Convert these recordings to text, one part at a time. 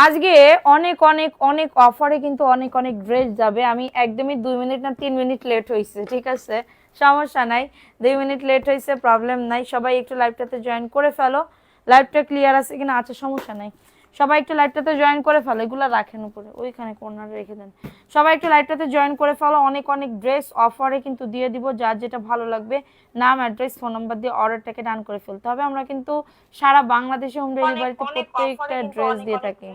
আজকে অনেক অনেক অনেক অফারে কিন্তু অনেক অনেক ড্রেস যাবে। আমি একদমই 2 মিনিট না 3 মিনিট লেট হয়েছে, ঠিক আছে, সমস্যা নাই। 2 মিনিট লেট হয়েছে, প্রবলেম নাই। সবাই একটু লাইভটাতে জয়েন করে ফেলো। লাইভটা ক্লিয়ার আছে কিনা? আচ্ছা, সমস্যা নাই। সবাই একটু লাইভটাতে জয়েন করে ফেলো। এগুলো রাখেন উপরে, ওইখানে কর্নারে রেখে দেন। সবাই একটু লাইভটাতে জয়েন করে ফেলো। অনেক অনেক ড্রেস অফারে কিন্তু দিয়ে দিব, যার যেটা ভালো লাগবে নাম, অ্যাড্রেস, ফোন নাম্বার দিয়ে অর্ডারটাকে ডান করে ফেলতে হবে। আমরা কিন্তু সারা বাংলাদেশে হোম ডেলিভারিতে প্রত্যেকটা ড্রেস দিয়ে থাকি।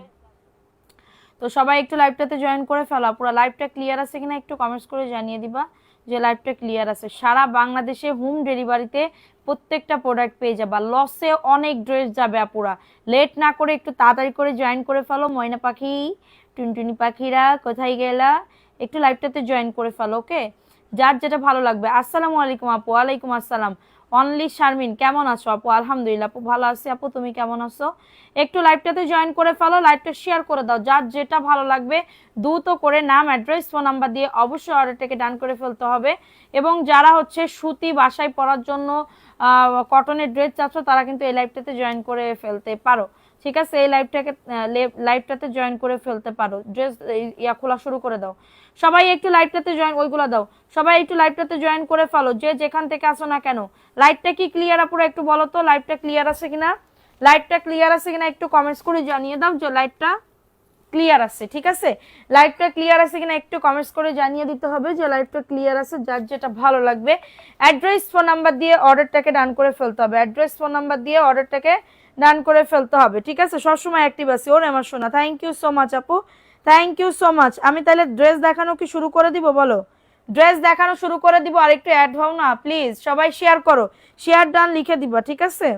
তো সবাই একটু লাইভটাতে জয়েন করে ফেলো। পুরো লাইভটা ক্লিয়ার আছে কিনা একটু কমেন্টস করে জানিয়ে দিবা যে লাইভটা ক্লিয়ার আছে। সারা বাংলাদেশে হোম ডেলিভারিতে প্রত্যেকটা প্রোডাক্ট পেয়ে যাবা। লসে অনেক ড্রেস যাবে আপুরা, লেট না করে একটু তাড়াতাড়ি করে জয়েন করে ফেলো। ময়না পাখি, টুনটুনি পাখিরা কোথায় গেলা? একটু লাইভটাতে জয়েন করে ফেলো, ওকে, যার যেটা ভালো লাগবে। আসসালামু আলাইকুম আপু। ওয়ালাইকুম আসসালাম। অনলি শারমিন, কেমন আছো আপু? আলহামদুলিল্লাহ আপু, ভালো আছি আপু, তুমি কেমন আছো? একটু লাইভটাতে জয়েন করে ফেলো, লাইভটা শেয়ার করে দাও। যার যেটা ভালো লাগবে দ্রুত করে নাম, অ্যাড্রেস, ফোন নাম্বার দিয়ে অবশ্যই অর্ডারটাকে ডান করে ফেলতে হবে। এবং যারা হচ্ছে সুতি বাসায় পরার জন্য কটনের ড্রেস চাচ্ছ, তারা কিন্তু এই লাইভটাতে জয়েন করে ফেলতে পারো, ঠিক আছে। এই লাইভটাতে জয়েন করে ফেলতে পারো। ড্রেস খোলা শুরু করে দাও। সবাই একটু লাইভটাতে জয়েন, ওইগুলো দাও। সবাই একটু লাইভটাতে জয়েন করে ফেলো, যে যেখান থেকে আসো না কেন। লাইভটা কি ক্লিয়ার আপুরা? একটু বলো তো লাইভটা ক্লিয়ার আছে কিনা। লাইভটা ক্লিয়ার আছে কিনা একটু কমেন্টস করে জানিয়ে দাও যে লাইভটা ক্লিয়ার আছে, ঠিক আছে। লাইভটা ক্লিয়ার আছে কিনা একটু কমেন্টস করে জানিয়ে দিতে হবে যে লাইভটা ক্লিয়ার আছে। যার যেটা ভালো লাগবে অ্যাড্রেস, ফোন নাম্বার দিয়ে অর্ডারটাকে ডান করে ফেলতে হবে। অ্যাড্রেস, ফোন নাম্বার দিয়ে অর্ডারটাকে ডান করে ফেলতে হবে, ঠিক আছে। সবসময় অ্যাক্টিভ আছি। ওরে আমার সোনা, থ্যাংক ইউ সো মাচ আপু, থ্যাংক ইউ সো মাচ। আমি তাহলে ড্রেস দেখানো কি শুরু করে দিব? বলো, ড্রেস দেখানো শুরু করে দিব। আর একটু অ্যাড হও না প্লিজ। সবাই শেয়ার করো, শেয়ার ডান লিখে দিবা, ঠিক আছে।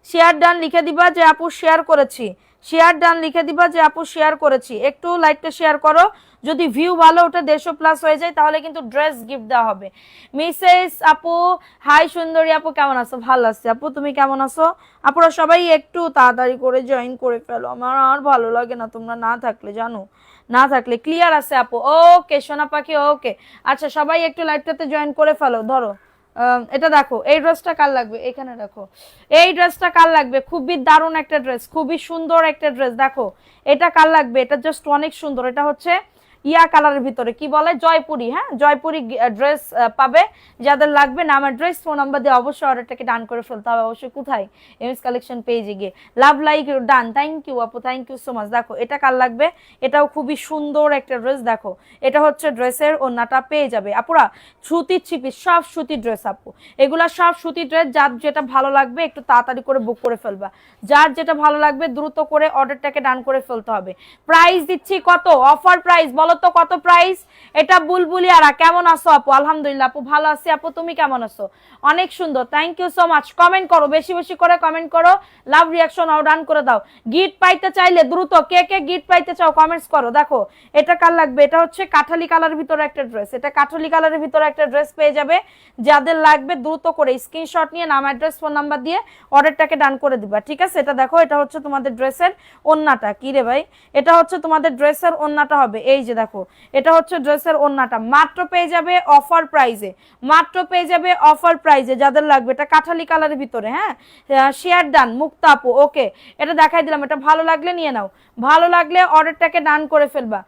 শেয়ার ডান লিখে দিবা যে আপু শেয়ার করেছি। শেয়ার ডান লিখে দিবা যে আপু শেয়ার করেছি। একটু লাইকটা শেয়ার করো। যদি ভিউ ভালো ওটা 150+ হয়ে যায় তাহলে কিন্তু ড্রেস গিফট দেওয়া হবে। মিসেস আপু, হাই সুন্দরী আপু, কেমন আছো? ভালো আছি আপু, তুমি কেমন আছো? আপুরা সবাই একটু তাড়াতাড়ি করে জয়েন করে ফেলো, আমার আর ভালো লাগে না তোমরা না থাকলে, জানো, না থাকলে। ক্লিয়ার আছে আপু? ওকে সোনা পাখি, ওকে। আচ্ছা, সবাই একটু লাইভটাতে জয়েন করে ফেলো। ধরো এটা দেখো, এই ড্রেসটা কার লাগবে? এখানে রাখো। এই ড্রেসটা কার লাগবে? খুবই দারুণ একটা ড্রেস, খুবই সুন্দর একটা ড্রেস। দেখো এটা কার লাগবে? এটা জাস্ট অনেক সুন্দর। এটা হচ্ছে ইয়া কালারের ভিতরে, কি বলে, জয়পুরি। হ্যাঁ, জয়পুরি ড্রেস পাবে। যাদের লাগবে নাম, অ্যাড্রেস, ফোন নাম্বার দিয়ে অবশ্যই অর্ডারটাকে ডান করে ফেলতে হবে। অবশ্যই কোথায়? এমএস কালেকশন পেজে গিয়ে। Love like done, thank you আপু, থ্যাংক ইউ সো মাচ। দেখো এটা কার লাগবে? এটাও খুবই সুন্দর একটা ড্রেস। দেখো এটা হচ্ছে ড্রেসের ওড়নাটা পেয়ে যাবে আপুরা। সুতির ছিপিস, সব সুতির ড্রেস আপু, এগুলা সব সুতির ড্রেস। যার যেটা ভালো লাগবে একটু তাড়াতাড়ি করে বুক করে ফেলবা। যার যেটা ভালো লাগবে দ্রুত করে অর্ডারটাকে ডান করে ফেলতে হবে। প্রাইস দিচ্ছি কত? অফার প্রাইস বলো তো কত প্রাইস? এটা বুলবুলি আরা, কেমন আছো আপু? আলহামদুলিল্লাহ আপু, ভালো আছি আপু, তুমি কেমন আছো? অনেক সুন্দর, thank you so much. Comment করো, বেশি বেশি করে কমেন্ট করো। লাভ রিয়াকশন আও ডান করে দাও। গিফট পাইতে চাইলে দ্রুত, কে কে গিফট পাইতে চাও কমেন্টস করো। দেখো এটা কার লাগবে? এটা হচ্ছে কাঠালি কালারের ভিতরে একটা ড্রেস। এটা কাঠালি কালারের ভিতরে একটা ড্রেস পেয়ে যাবে। যাদের লাগবে দ্রুত করে স্ক্রিনশট নিয়ে নাম, অ্যাড্রেস, ফোন নাম্বার দিয়ে অর্ডারটাকে ডান করে দিবা, ঠিক আছে। এটা দেখো, এটা হচ্ছে তোমাদের ড্রেসের ওন্নাটা। কি রে ভাই? এটা হচ্ছে তোমাদের ড্রেসের ওন্নাটা হবে। এই যে দেখো, এটা হচ্ছে ড্রেসের ওন্নাটা। মাত্র পেয়ে যাবে অফার প্রাইজে, মাত্র পেয়ে যাবে অফার প্রাইজে। যাদের লাগবে, এটা কাঠালি কালারের ভিতরে। হ্যাঁ, শেয়ার ডান, মুক্তা আপু, ওকে। এটা দেখাই দিলাম। এটা ভালো লাগলে নিয়ে নাও, ভালো লাগলে অর্ডারটাকে ডান করে ফেলবা।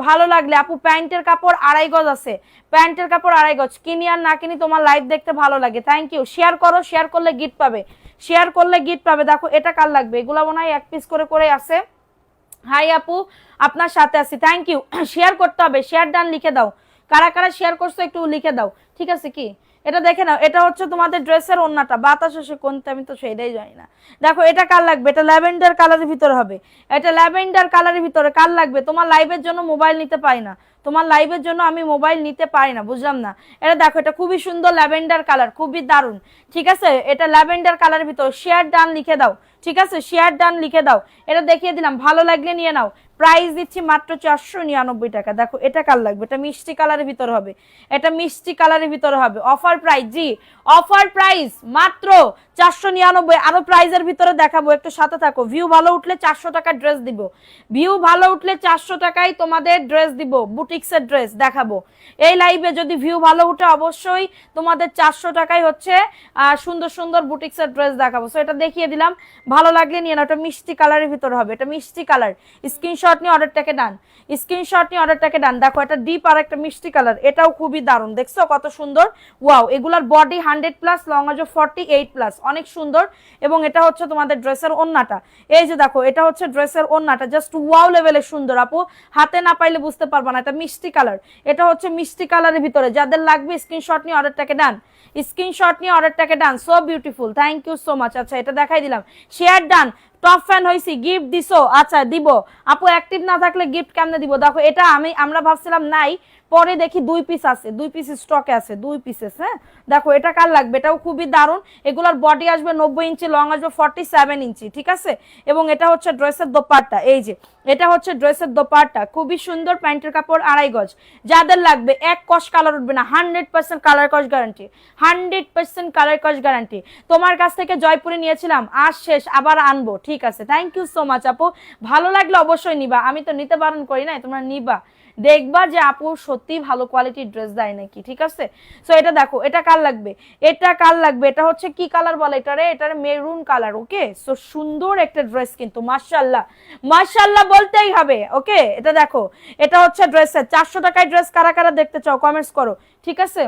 ভালো লাগলে আপু, প্যান্টের কাপড় 2.5 গজ আছে, প্যান্টের কাপড় 2.5 গজ। কিনি আর না কিনি, তোমার লাইভ দেখতে ভালো লাগে। Thank you. শেয়ার করো, শেয়ার করলে গিফট পাবে, শেয়ার করলে গিফট পাবে। দেখো এটা কার লাগবে? এগুলো মনে হয় 1 পিস করে করে আছে। হাই আপু, আপনার সাথে আছি, থ্যাংক ইউ। শেয়ার করতে হবে, শেয়ার ডান লিখে দাও। কারা কারা শেয়ার করছো একটু লিখে দাও, ঠিক আছে। কি এটা দেখে নাও, এটা হচ্ছে তোমাদের ড্রেসের ওন্নাটা। বাতাস আসে কোনটা আমি তো সেটাই জানি না। দেখো এটা কার লাগবে? এটা ল্যাভেন্ডার কালারের ভিতরে হবে। এটা ল্যাভেন্ডার কালারের ভিতরে কার লাগবে? তোমার লাইভের জন্য মোবাইল নিতে পারি না, তোমার লাইভের জন্য আমি মোবাইল নিতে পারি না, বুঝলাম না। এটা দেখো, এটা খুবই সুন্দর ল্যাভেন্ডার কালার, খুবই দারুণ, ঠিক আছে। এটা ল্যাভেন্ডার কালারের ভিতর। শেয়ার ডান লিখে দাও, ঠিক আছে, শেয়ার ডান লিখে দাও। এটা দেখিয়ে দিলাম, ভালো লাগলে নিয়ে নাও। প্রাইস দিচ্ছি মাত্র 499 টাকা। দেখো এটা কার লাগবে? এটা মিষ্টি কালারের ভিতরে হবে, এটা মিষ্টি কালারের ভিতরে হবে। অফার প্রাইস, জি অফার প্রাইস মাত্র 499। আরো প্রাইজের ভিতরে দেখাবো, একটু সাথে থাকো। ভিউ ভালো উঠলে 400 টাকা ড্রেস দিব, ভিউ ভালো উঠলে 400 টাকায় তোমাদের ড্রেস দিব। বুট বুটিক্সের ড্রেস দেখাবো এই লাইভে। যদি ভিউ ভালো উঠে অবশ্যই তোমাদের 400 টাকায় হচ্ছে সুন্দর সুন্দর বুটিক্সের ড্রেস দেখাবো। সো এটা দেখিয়ে দিলাম, ভালো লাগলে নিয়ে নাও। এটা মিষ্টি কালারের ভিতরে হবে, এটা মিষ্টি কালার। স্ক্রিনশট নিয়ে অর্ডারটাকে ডান, স্ক্রিনশট নিয়ে অর্ডারটাকে ডান। দেখো এটা ডিপ আর একটা মিষ্টি কালার, এটাও খুবই দারুণ, দেখছো কত সুন্দর। ওয়াও, এগুলার বডি 100+, লং আজ 48+, অনেক সুন্দর। এবং এটা হচ্ছে তোমাদের ড্রেসের ওন্নাটা, এই যে দেখো এটা হচ্ছে ড্রেসের ওন্নাটা, জাস্ট ওয়াও লেভেলের সুন্দর আপু, হাতে না পাইলে বুঝতে পারবা না। এটা মিষ্টি কালার, এটা হচ্ছে মিষ্টি কালারের ভিতরে। যাদের লাগবে স্ক্রিনশট নিয়ে অর্ডারটাকে ডান, স্ক্রিনশট নিয়ে অর্ডারটাকে done. So beautiful, thank you so much. আচ্ছা এটা দেখাই দিলাম, শেয়ার ডান। টপ ফ্যান হইছি, গিফট দিছো? আচ্ছা দিব আপু, অ্যাক্টিভ না থাকলে গিফট কেমনে দিব? দেখো এটা আমরা ভাবছিলাম নাই, পরে দেখি 2 পিস আছে, 2 পিস স্টকে আছে, 2 পিসেস। হ্যাঁ দেখো এটা কার লাগবে, এটাও খুবই দারুণ। এগুলোর বডি আসবে 90 ইঞ্চি, লং আসবে 47 ইঞ্চি, ঠিক আছে। এবং এটা হচ্ছে ড্রেসের দোপাট্টা, এই যে এটা হচ্ছে ড্রেসের দোপাট্টা, খুবই সুন্দর। প্যান্টের কাপড় 2.5 গজ। যাদের লাগবে এক কস কালার উঠবে না, 100% কালার কস গ্যারান্টি, 100% কালার কস গ্যারান্টি। তোমার কাছ থেকে জয়পুরে নিয়েছিলাম, আজ শেষ, আবার আনবো, ঠিক আছে। থ্যাংক ইউ সো মাচ আপু, ভালো লাগলে অবশ্যই নিবা, আমি তো নিতে বারণ করি না, তোমরা নিবা, দেখবা যে আপু সত্যি ভালো কোয়ালিটির ড্রেস দেয় নাকি, ঠিক আছে। সো এটা দেখো, এটা কার লাগবে, এটা কার লাগবে, এটা হচ্ছে কি কালার বলে এটারে, এটারে মেরুন কালার। ওকে, সো সুন্দর একটা ড্রেস কিন্তু, মাশাআল্লাহ মাশাআল্লাহ বলতেই হবে। ওকে এটা দেখো, এটা হচ্ছে ড্রেসের 400 টাকায় ড্রেস কারা কারা দেখতে চাও কমেন্টস করো, ঠিক আছে।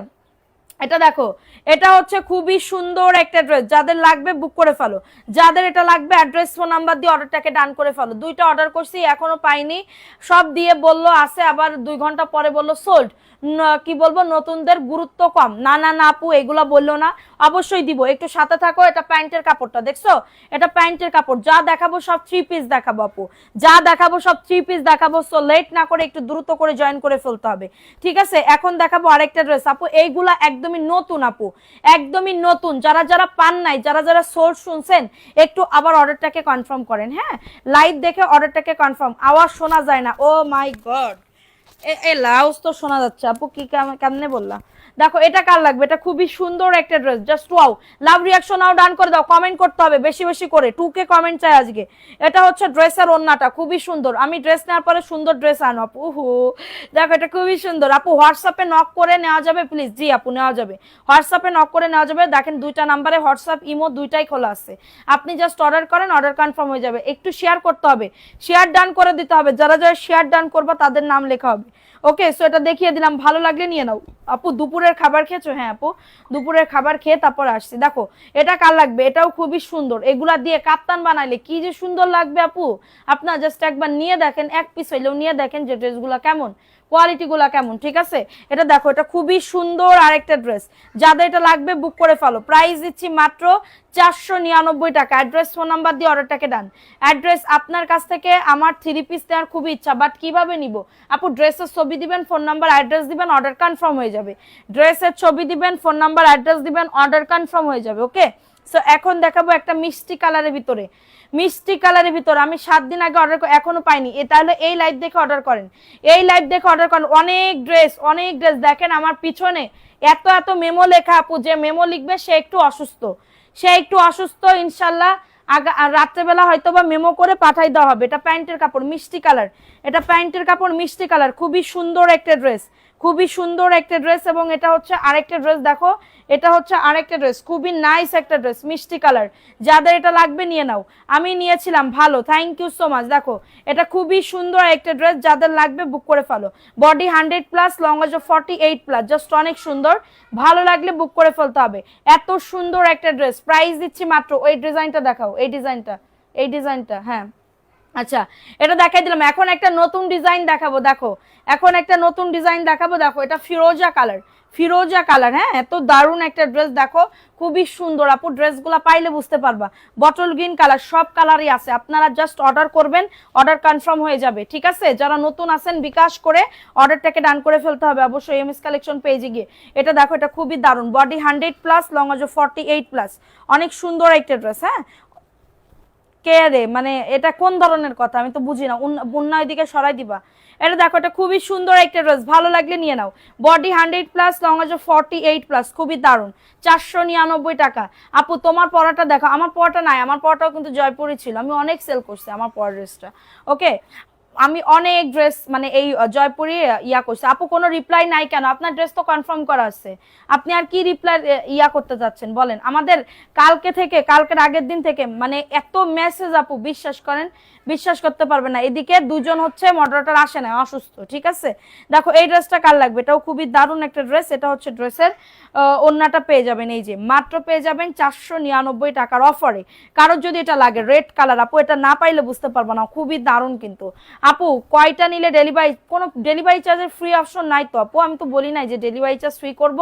এটা দেখো, এটা হচ্ছে খুবই সুন্দর একটা ড্রেস, যাদের লাগবে বুক করে ফেলো, যাদের এটা লাগবে অ্যাড্রেস ফোন নাম্বার দিয়ে অর্ডারটাকে ডান করে ফেলো। 2টা অর্ডার করছি, এখনো পাইনি, সব দিয়ে বললো আছে, আবার 2 ঘন্টা পরে বললো সোল্ড। কি বলবো, নতুনদের গুরুত্ব কম। না না না আপু, এগুলা বললো না, অবশ্যই দিব, একটু সাথে থাকো। এটা প্যান্টের কাপড়টা দেখছো, এটা প্যান্টের কাপড়। যা দেখাবো সব 3 পিস দেখাবো আপু, যা দেখাবো সব 3 পিস দেখাবো। সো লেট না করে একটু দ্রুত করে জয়েন করে ফেলতে হবে, ঠিক আছে। এখন দেখাবো আরেকটা ড্রেস আপু, এইগুলা একদমই নতুন আপু, একদমই নতুন। যারা যারা পান নাই, যারা যারা সোর্স শুনছেন, একটু আবার অর্ডারটাকে কনফার্ম করেন। হ্যাঁ লাইভ দেখে অর্ডারটাকে কনফার্ম। আওয়াজ শোনা যায় না, ও মাই গড, এ লাউস তো শোনা যাচ্ছে আপু, কি কেমনে বললা। দেখো এটা কার লাগবে, এটা খুবই সুন্দর একটা ড্রেস, জাস্ট ওয়াও। লাভ রিয়াকশন নাও, ডান করে দাও, কমেন্ট করতে হবে বেশি বেশি করে, 2K কমেন্ট চাই আজকে। এটা হচ্ছে ড্রেসের ওন্নাটা, খুবই সুন্দর। আমি ড্রেস নেওয়ার পরে সুন্দর ড্রেস আনো আপু, দেখো এটা খুবই সুন্দর আপু। হোয়াটসঅ্যাপে নক করে নেওয়া যাবে প্লিজ? জি আপু নেওয়া যাবে, হোয়াটসঅ্যাপে নক করে নেওয়া যাবে। দেখেন 2টা নাম্বারে হোয়াটসঅ্যাপ ইমো 2টাই খোলা আছে, আপনি জাস্ট অর্ডার করেন, অর্ডার কনফার্ম হয়ে যাবে। একটু শেয়ার করতে হবে, শেয়ার ডান করে দিতে হবে, যারা যারা শেয়ার ডান করবা তাদের নাম লেখা হবে। ওকে, সো এটা দেখিয়ে দিলাম, ভালো লাগলে নিয়ে নাও। আপু দুপুরের খাবার খেয়েছো? হ্যাঁ আপু দুপুরের খাবার খেয়ে তারপর আসছি। দেখো এটা কার লাগবে, এটাও খুবই সুন্দর। এগুলা দিয়ে কাপ্তান বানাইলে কি যে সুন্দর লাগবে আপু, আপনার জাস্ট একবার নিয়ে দেখেন, এক পিস হইলেও নিয়ে দেখেন যে ড্রেসগুলা কেমন, কোয়ালিটি গুলা কেমন, ঠিক আছে। এটা দেখো, এটা খুবই সুন্দর আরেকটা ড্রেস, যাদের এটা লাগবে বুক করে ফেলো। প্রাইস দিচ্ছি মাত্র 499 টাকা। অ্যাড্রেস ফোন নাম্বার দিয়ে অর্ডারটাকে ডান। অ্যাড্রেস, আপনার কাছ থেকে আমার 3 পিস নেওয়ার খুবই ইচ্ছা, বাট কিভাবে নিব আপু? ড্রেসের ছবি দিবেন, ফোন নাম্বার অ্যাড্রেস দিবেন, অর্ডার কনফার্ম হয়ে যাবে। ড্রেসের ছবি দিবেন, ফোন নাম্বার অ্যাড্রেস দিবেন, অর্ডার কনফার্ম হয়ে যাবে। ওকে, সো এখন দেখাবো একটা মিষ্টি কালারের ভিতরে, মিষ্টি কালারের ভিতরে। আমি 7 দিন আগে অর্ডার এখনো পাইনি, তাহলে এই লাইভ দেখে অর্ডার করেন, এই লাইভ দেখে অর্ডার করেন। অনেক ড্রেস, অনেক ড্রেস। দেখেন আমার পিছনে এত এত মেমো লেখা আপু, যে মেমো লিখবে সে একটু অসুস্থ, সে একটু অসুস্থ। ইনশাল্লাহ রাত্রেবেলা হয়তো বা মেমো করে পাঠাই দেওয়া হবে। এটা প্যান্টের কাপড় মিষ্টি কালার, এটা প্যান্টের কাপড় মিষ্টি কালার, খুবই সুন্দর একটা ড্রেস, খুবই সুন্দর একটা ড্রেস। এবং এটা হচ্ছে আরেকটা ড্রেস, দেখো এটা হচ্ছে আরেকটা ড্রেস, খুবই নাইস একটা ড্রেস, মিষ্টি কালার। যাদের এটা লাগবে নিয়ে নাও, আমি নিয়েছিলাম, ভালো, থ্যাংক ইউ সো মাচ। দেখো এটা খুবই সুন্দর একটা ড্রেস, যাদের লাগবে বুক করে ফেলো। বডি 100+, লং আজ 48+, জাস্ট অনেক সুন্দর, ভালো লাগলে বুক করে ফেলতে হবে। এত সুন্দর একটা ড্রেস, প্রাইস দিচ্ছি মাত্র, ওই ডিজাইনটা দেখাও, এই ডিজাইনটা, এই ডিজাইনটা, হ্যাঁ আচ্ছা এটা দেখাই দিলাম। এখন একটা নতুন ডিজাইন দেখাবো, দেখো এখন একটা নতুন ডিজাইন দেখাবো। দেখো এটা ফিরোজা কালার, ফিরোজা কালার, হ্যাঁ এত দারুণ একটা ড্রেস, দেখো খুবই সুন্দর আপু। ড্রেসগুলো পাইলে বুঝতে পারবা, বটল গ্রিন কালার, সব কালারই আছে। আপনারা জাস্ট অর্ডার করবেন, অর্ডার কনফার্ম হয়ে যাবে, ঠিক আছে। যারা নতুন আছেন বিকাশ করে অর্ডারটাকে ডান করে ফেলতে হবে অবশ্যই এমএস কালেকশন পেজে গিয়ে। এটা দেখো, এটা খুবই দারুণ, বডি 100+, লং আজ 48+, অনেক সুন্দর একটা ড্রেস। হ্যাঁ কে রে, মানে এটা কোন ধরনের কথা আমি তো বুঝি না, উন্নয় দিকে সরাই দিবা। এটা দেখো, এটা খুবই সুন্দর একটা ড্রেস, ভালো লাগলে নিয়ে নাও। বডি 100+, লং আজ 48+, খুবই দারুণ, 499 টাকা। আপু তোমার পরাটা দেখো, আমার পরাটা নাই, আমার পরাটাও কিন্তু জয়পুরি ছিল, আমি অনেক সেল করছি আমার পরা ড্রেসটা। ওকে আমি অনেক ড্রেস মানে এই জয়পুরি ইয়া করছি আপু, কোনো রিপ্লাই নাই কেন? আপনার ড্রেস তো কনফার্ম করা আছে, আপনি আর কি রিপ্লাই ইয়া করতে যাচ্ছেন বলেন? আমাদের কালকের আগের দিন থেকে মানে এত মেসেজ আপু, বিশ্বাস করেন, বিশ্বাস করতে পারবে না। এদিকে দুজন হচ্ছে মডারেটর আসে না, অসুস্থ, ঠিক আছে। দেখো এই ড্রেসটা কার লাগবে, এটাও খুবই দারুণ একটা ড্রেস। এটা হচ্ছে ড্রেসের ওড়নাটা পেয়ে যাবেন, এই যে মাত্র পেয়ে যাবেন 499 টাকার অফারে। কারোর যদি এটা লাগে রেড কালার, আপু এটা না পাইলে বুঝতে পারবো না, খুবই দারুণ কিন্তু। আপু কয়টা নিলে ডেলিভারি, কোনো ডেলিভারি চার্জের ফ্রি অপশন নাই তো আপু? আমি তো বলি নাই যে ডেলিভারি চার্জ ফ্রি করব,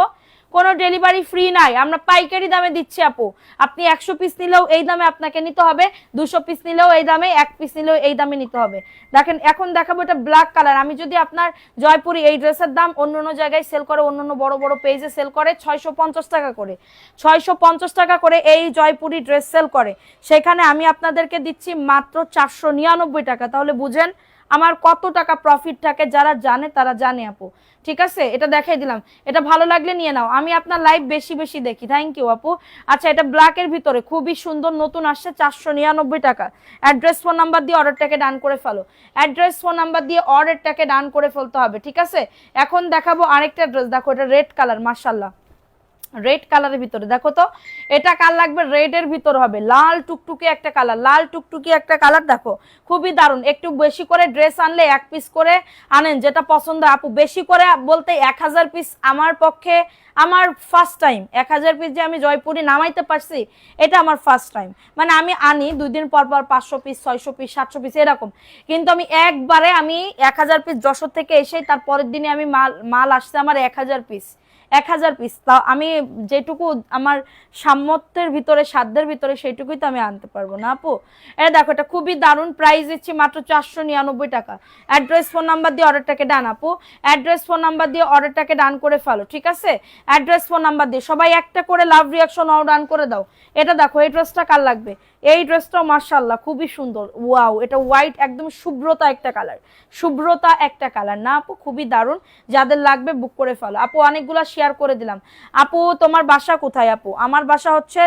কোনো ডেলিভারি ফ্রি নাই, আমরা পাইকারি দামে দিচ্ছি আপু। আপনি 100 পিস নিলেও এই দামে আপনাকে নিতে হবে, 200 পিস নিলেও এই দামে, 1 পিস নিলেও এই দামে নিতে হবে। দেখেন এখন দেখাবো এটা ব্ল্যাক কালার। আমি যদি আপনার জয়পুরি এই ড্রেসের দাম অন্য অন্য জায়গায় সেল করে, অন্য অন্য বড় বড় পেজে সেল করে 650 টাকা করে, 650 টাকা করে এই জয়পুরি ড্রেস সেল করে, সেখানে আমি আপনাদেরকে দিচ্ছি মাত্র 499 টাকা। তাহলে বুঝেন আমার কত টাকা প্রফিট থাকে, যারা জানে তারা জানে আপু, ঠিক আছে। এটা দেখাই দিলাম, এটা ভালো লাগলে নিয়ে নাও। আমি আপনার লাইভ বেশি বেশি দেখি, থ্যাংক ইউ আপু। আচ্ছা এটা ব্ল্যাকের ভিতরে খুবই সুন্দর, নতুন আসছে, 499 টাকা। অ্যাড্রেস ফোন নাম্বার দিয়ে অর্ডারটাকে ডান করে ফেলো, অ্যাড্রেস ফোন নাম্বার দিয়ে অর্ডারটাকে ডান করে ফেলতে হবে, ঠিক আছে। এখন দেখাবো আরেকটা ড্রেস, দেখো এটা রেড কালার, মাশাআল্লাহ রেড কালারের ভিতরে। দেখো তো এটা কার লাগবে, রেড এর ভিতর হবে, লাল টুকটুকি একটা কালার, লাল টুকটুকি একটা কালার, দেখো খুবই দারুণ। একটু বেশি করে ড্রেস আনলে 1 পিস করে আনেন, যেটা পছন্দ আপু। বেশি করে বলতে 1000 পিস আমার পক্ষে, আমার ফার্স্ট টাইম 1000 পিস যে আমি জয়পুরি নামাইতে পারছি, এটা আমার ফার্স্ট টাইম। মানে আমি আনি 2 দিন পর পর 500 পিস, 600 পিস, 700 পিস এরকম, কিন্তু আমি একবারে আমি 1000 পিস যশোর থেকে এসেই তার পরের দিনে আমি মাল আসছে আমার 1000 পিস, 1000 পিস। তাও আমি যেটুকু আমার সামর্থ্যের ভিতরে, সাধ্যের ভিতরে, সেইটুকুই তো আমি আনতে পারবো না আপু। এটা দেখো এটা খুবই দারুণ, প্রাইস দিচ্ছি মাত্র 499 টাকা। অ্যাড্রেস ফোন নাম্বার দিয়ে অর্ডারটাকে ডান আপু, অ্যাড্রেস ফোন নাম্বার দিয়ে অর্ডারটাকে ডান করে ফেলো, ঠিক আছে। অ্যাড্রেস ফোন নাম্বার দিয়ে সবাই একটা করে লাভ রিয়াকশন অল ডান করে দাও। এটা দেখো এই ড্রেসটা কার লাগবে, এই ড্রেসটাও মাশাআল্লাহ খুবই সুন্দর, ওয়াও, এটা হোয়াইট একদম শুভ্রতা একটা কালার, শুভ্রতা একটা কালার না আপু, খুবই দারুণ। যাদের লাগবে বুক করে ফেলো আপু, অনেকগুলো শেয়ার করে দিলাম। আপু তোমার বাসা কোথায় আপু? আমার বাসা হচ্ছে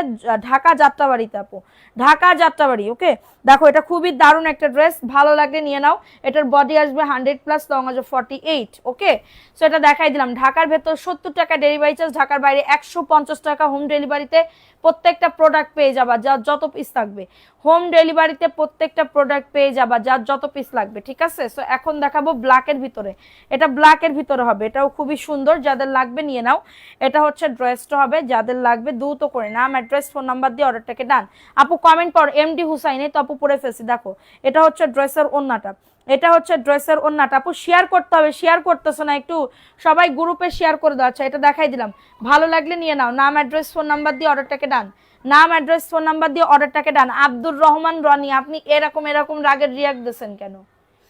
ঢাকা যাত্রাবাড়িতে আপু, ঢাকা যাত্রাবাড়ি, ওকে। দেখো এটা খুবই দারুণ একটা ড্রেস, ভালো লাগলে নিয়ে নাও। এটার বডি আসবে 100+, লং আসবে 48, ওকে। সো এটা দেখাই দিলাম। ঢাকার ভেতর 70 টাকা ডেলিভারি চার্জ, ঢাকার বাইরে 150 টাকা হোম ডেলিভারিতে প্রত্যেকটা প্রোডাক্ট পেয়ে যাবা, যার যত পিস লাগবে। হোম ডেলিভারিতে প্রত্যেকটা প্রোডাক্ট পেয়ে যাবা, যার যত পিস লাগবে, ঠিক আছে। সো এখন দেখাবো ব্ল্যাকের ভিতরে, এটা ব্ল্যাকের ভিতরে হবে, এটাও খুবই সুন্দর, যাদের লাগবে নিয়ে নাও। এটা হচ্ছে ড্রেসটা হবে, যাদের লাগবে দ্রুত করে নাম, অ্যাড্রেস, ফোন নাম্বার দিয়ে অর্ডারটাকে ডান। আপু কমেন্ট পর এমডি হুসাইন, তো আপু পরে ফেলছি, দেখো এটা হচ্ছে ড্রেসের ওন্নাটা, এটা হচ্ছে ড্রেসের ওন্নাটা। আপু শেয়ার করতে হবে, শেয়ার করতেছো না, একটু সবাই গ্রুপে শেয়ার করে দাও। আচ্ছা এটা দেখাই দিলাম, ভালো লাগলে নিয়ে নাও, নাম, অ্যাড্রেস, ফোন নাম্বার দিয়ে অর্ডারটাকে ডান, নাম, অ্যাড্রেস, ফোন নাম্বার দিয়ে অর্ডারটাকে ডান। আব্দুর রহমান রনি, আপনি এরকম এরকম রাগের রিয়াক্ট দিয়েছেন কেন,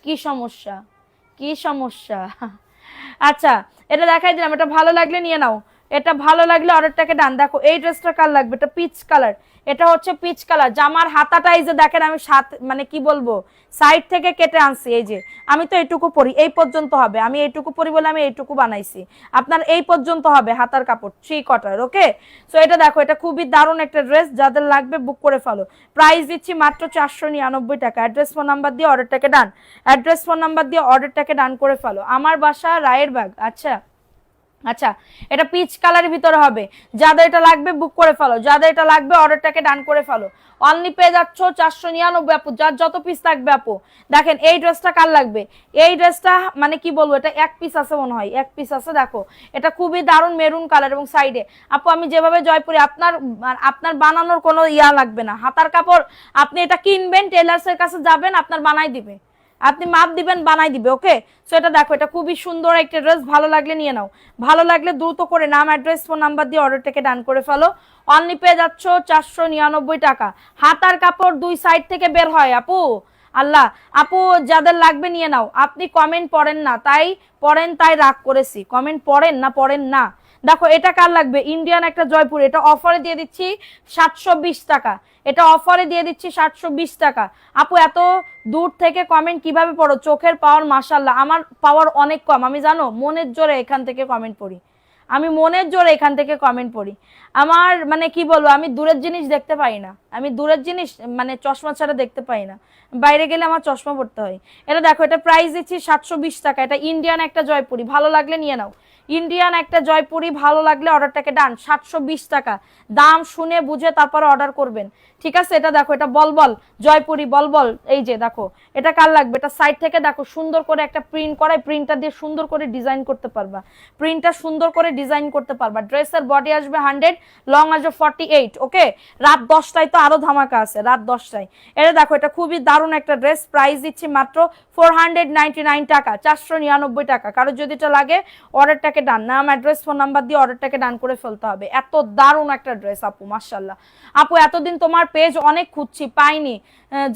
কি সমস্যা, কি সমস্যা? আচ্ছা এটা দেখাই দিলাম, এটা ভালো লাগলে নিয়ে নাও, এটা ভালো লাগলে অর্ডারটাকে ডান। দেখো এই ড্রেসটা কার লাগবে, এটা পিচ কালার, এটা হচ্ছে পিচ কালার। জামার হাতাটা এই যে দেখেন, আমি মানে কি বলবো, সাইড থেকে কেটে আনছি, এই যে আমি তো এইটুকু পরি, এই পর্যন্ত হবে, আমি এইটুকু পরি বলে আমি এইটুকু বানাইছি, আপনার এই পর্যন্ত হবে হাতার কাপড়, 3 কোয়ার্টার, ওকে। সো এটা দেখো এটা খুবই দারুণ একটা ড্রেস, যাদের লাগবে বুক করে ফেলো। প্রাইস দিচ্ছি মাত্র 499 টাকা। অ্যাড্রেস, ফোন নাম্বার দিয়ে অর্ডারটাকে ডান, অ্যাড্রেস, ফোন নাম্বার দিয়ে অর্ডারটাকে ডান করে ফেলো। আমার বাসা রায়েরবাগ, আচ্ছা আচ্ছা এটা পিচ কালারের ভিতরে হবে, যাদের এটা লাগবে বুক করে ফেলো, যাদের এটা লাগবে অর্ডারটাকে ডান করে ফেলো। অনলি পেয়ে যাচ্ছ 499 আপু, যার যত পিস লাগবে আপু। দেখেন এই ড্রেসটা কার লাগবে, এই ড্রেসটা মানে কি বলবো, এটা 1 পিস আছে মনে হয়, 1 পিস আছে। দেখো এটা খুবই দারুণ মেরুন কালার, এবং সাইডে আপু আমি যেভাবে জয়পুরি, আপনার আপনার বানানোর কোনো ইয়া লাগবে না, হাতার কাপড় আপনি এটা কিনবেন, টেলার্সের কাছে যাবেন, আপনার বানাই দিবে, আপনি মাপ দিবেন বানাই দিবে, ওকে। সো এটা দেখো এটা খুবই সুন্দর একটা ড্রেস, ভালো লাগলে নিয়ে নাও, ভালো লাগলে দ্রুত করে নাম, অ্যাড্রেস, ফোন নাম্বার দিয়ে অর্ডারটাকে ডান করে ফেলো। অনলি পেয়ে যাচ্ছ 499 টাকা। হাতার কাপড় 2 সাইড থেকে বের হয় আপু, আল্লাহ। আপু যাদের লাগবে নিয়ে নাও। আপনি কমেন্ট পড়েন না, তাই পড়েন তাই রাগ করেছি, কমেন্ট পড়েন না, পড়েন না। দেখো এটা কার লাগবে, ইন্ডিয়ান একটা জয়পুর, এটা অফারে দিয়ে দিচ্ছি 720 টাকা, এটা অফারে দিয়ে দিচ্ছি 720 টাকা। আপু এত দূর থেকে কমেন্ট কিভাবে পড়ো, চোখের পাওয়ার মাশাআল্লাহ, আমার পাওয়ার অনেক কম, আমি জানো মনের জোরে এখান থেকে কমেন্ট পড়ি, আমি মনের জোরে এখান থেকে কমেন্ট পড়ি। আমার মানে কি বলবো, আমি দূরের জিনিস দেখতে পাই না, আমি দূরের জিনিস মানে চশমা ছাড়া দেখতে পাই না, বাইরে গেলে আমার চশমা পড়তে হয়। এটা দেখো, এটা প্রাইস দিচ্ছি 720 টাকা। এটা ইন্ডিয়ান একটা জয়পুরি, ভালো লাগলে নিয়ে নাও। ইন্ডিয়ান একটা জয়পুরি ভালো লাগলে অর্ডারটাকে ডান। 720 টাকা দাম, শুনে বুঝে তারপরে অর্ডার করবেন, ঠিক আছে? এটা দেখো, এটা বলবল জয়পুরি, বলবল। এই যে দেখো, এটা কার লাগবে? এটা সাইড থেকে দেখো সুন্দর করে একটা প্রিন্ট করা, প্রিন্টটা দিয়ে সুন্দর করে ডিজাইন করতে পারবা, প্রিন্টটা সুন্দর করে ডিজাইন করতে পারবা। ড্রেসের বডি আসবে 100, লং আসবে 48। ওকে, রাত 10টায় তো আরো ধামাকা আছে, রাত 10টায়। এটা দেখো, এটা খুবই দারুণ একটা ড্রেস, প্রাইস দিচ্ছি মাত্র 499 টাকা, 499 টাকা। কারো যদি এটা লাগে অর্ডারটাকে ডান, নাম অ্যাড্রেস ফোন নাম্বার দিয়ে অর্ডারটাকে ডান করে ফেলতে হবে। এত দারুণ একটা ড্রেস আপু, মাশাআল্লাহ। আপু এতদিন তোমার পেজ অনেক খুঁজছি, পাইনি,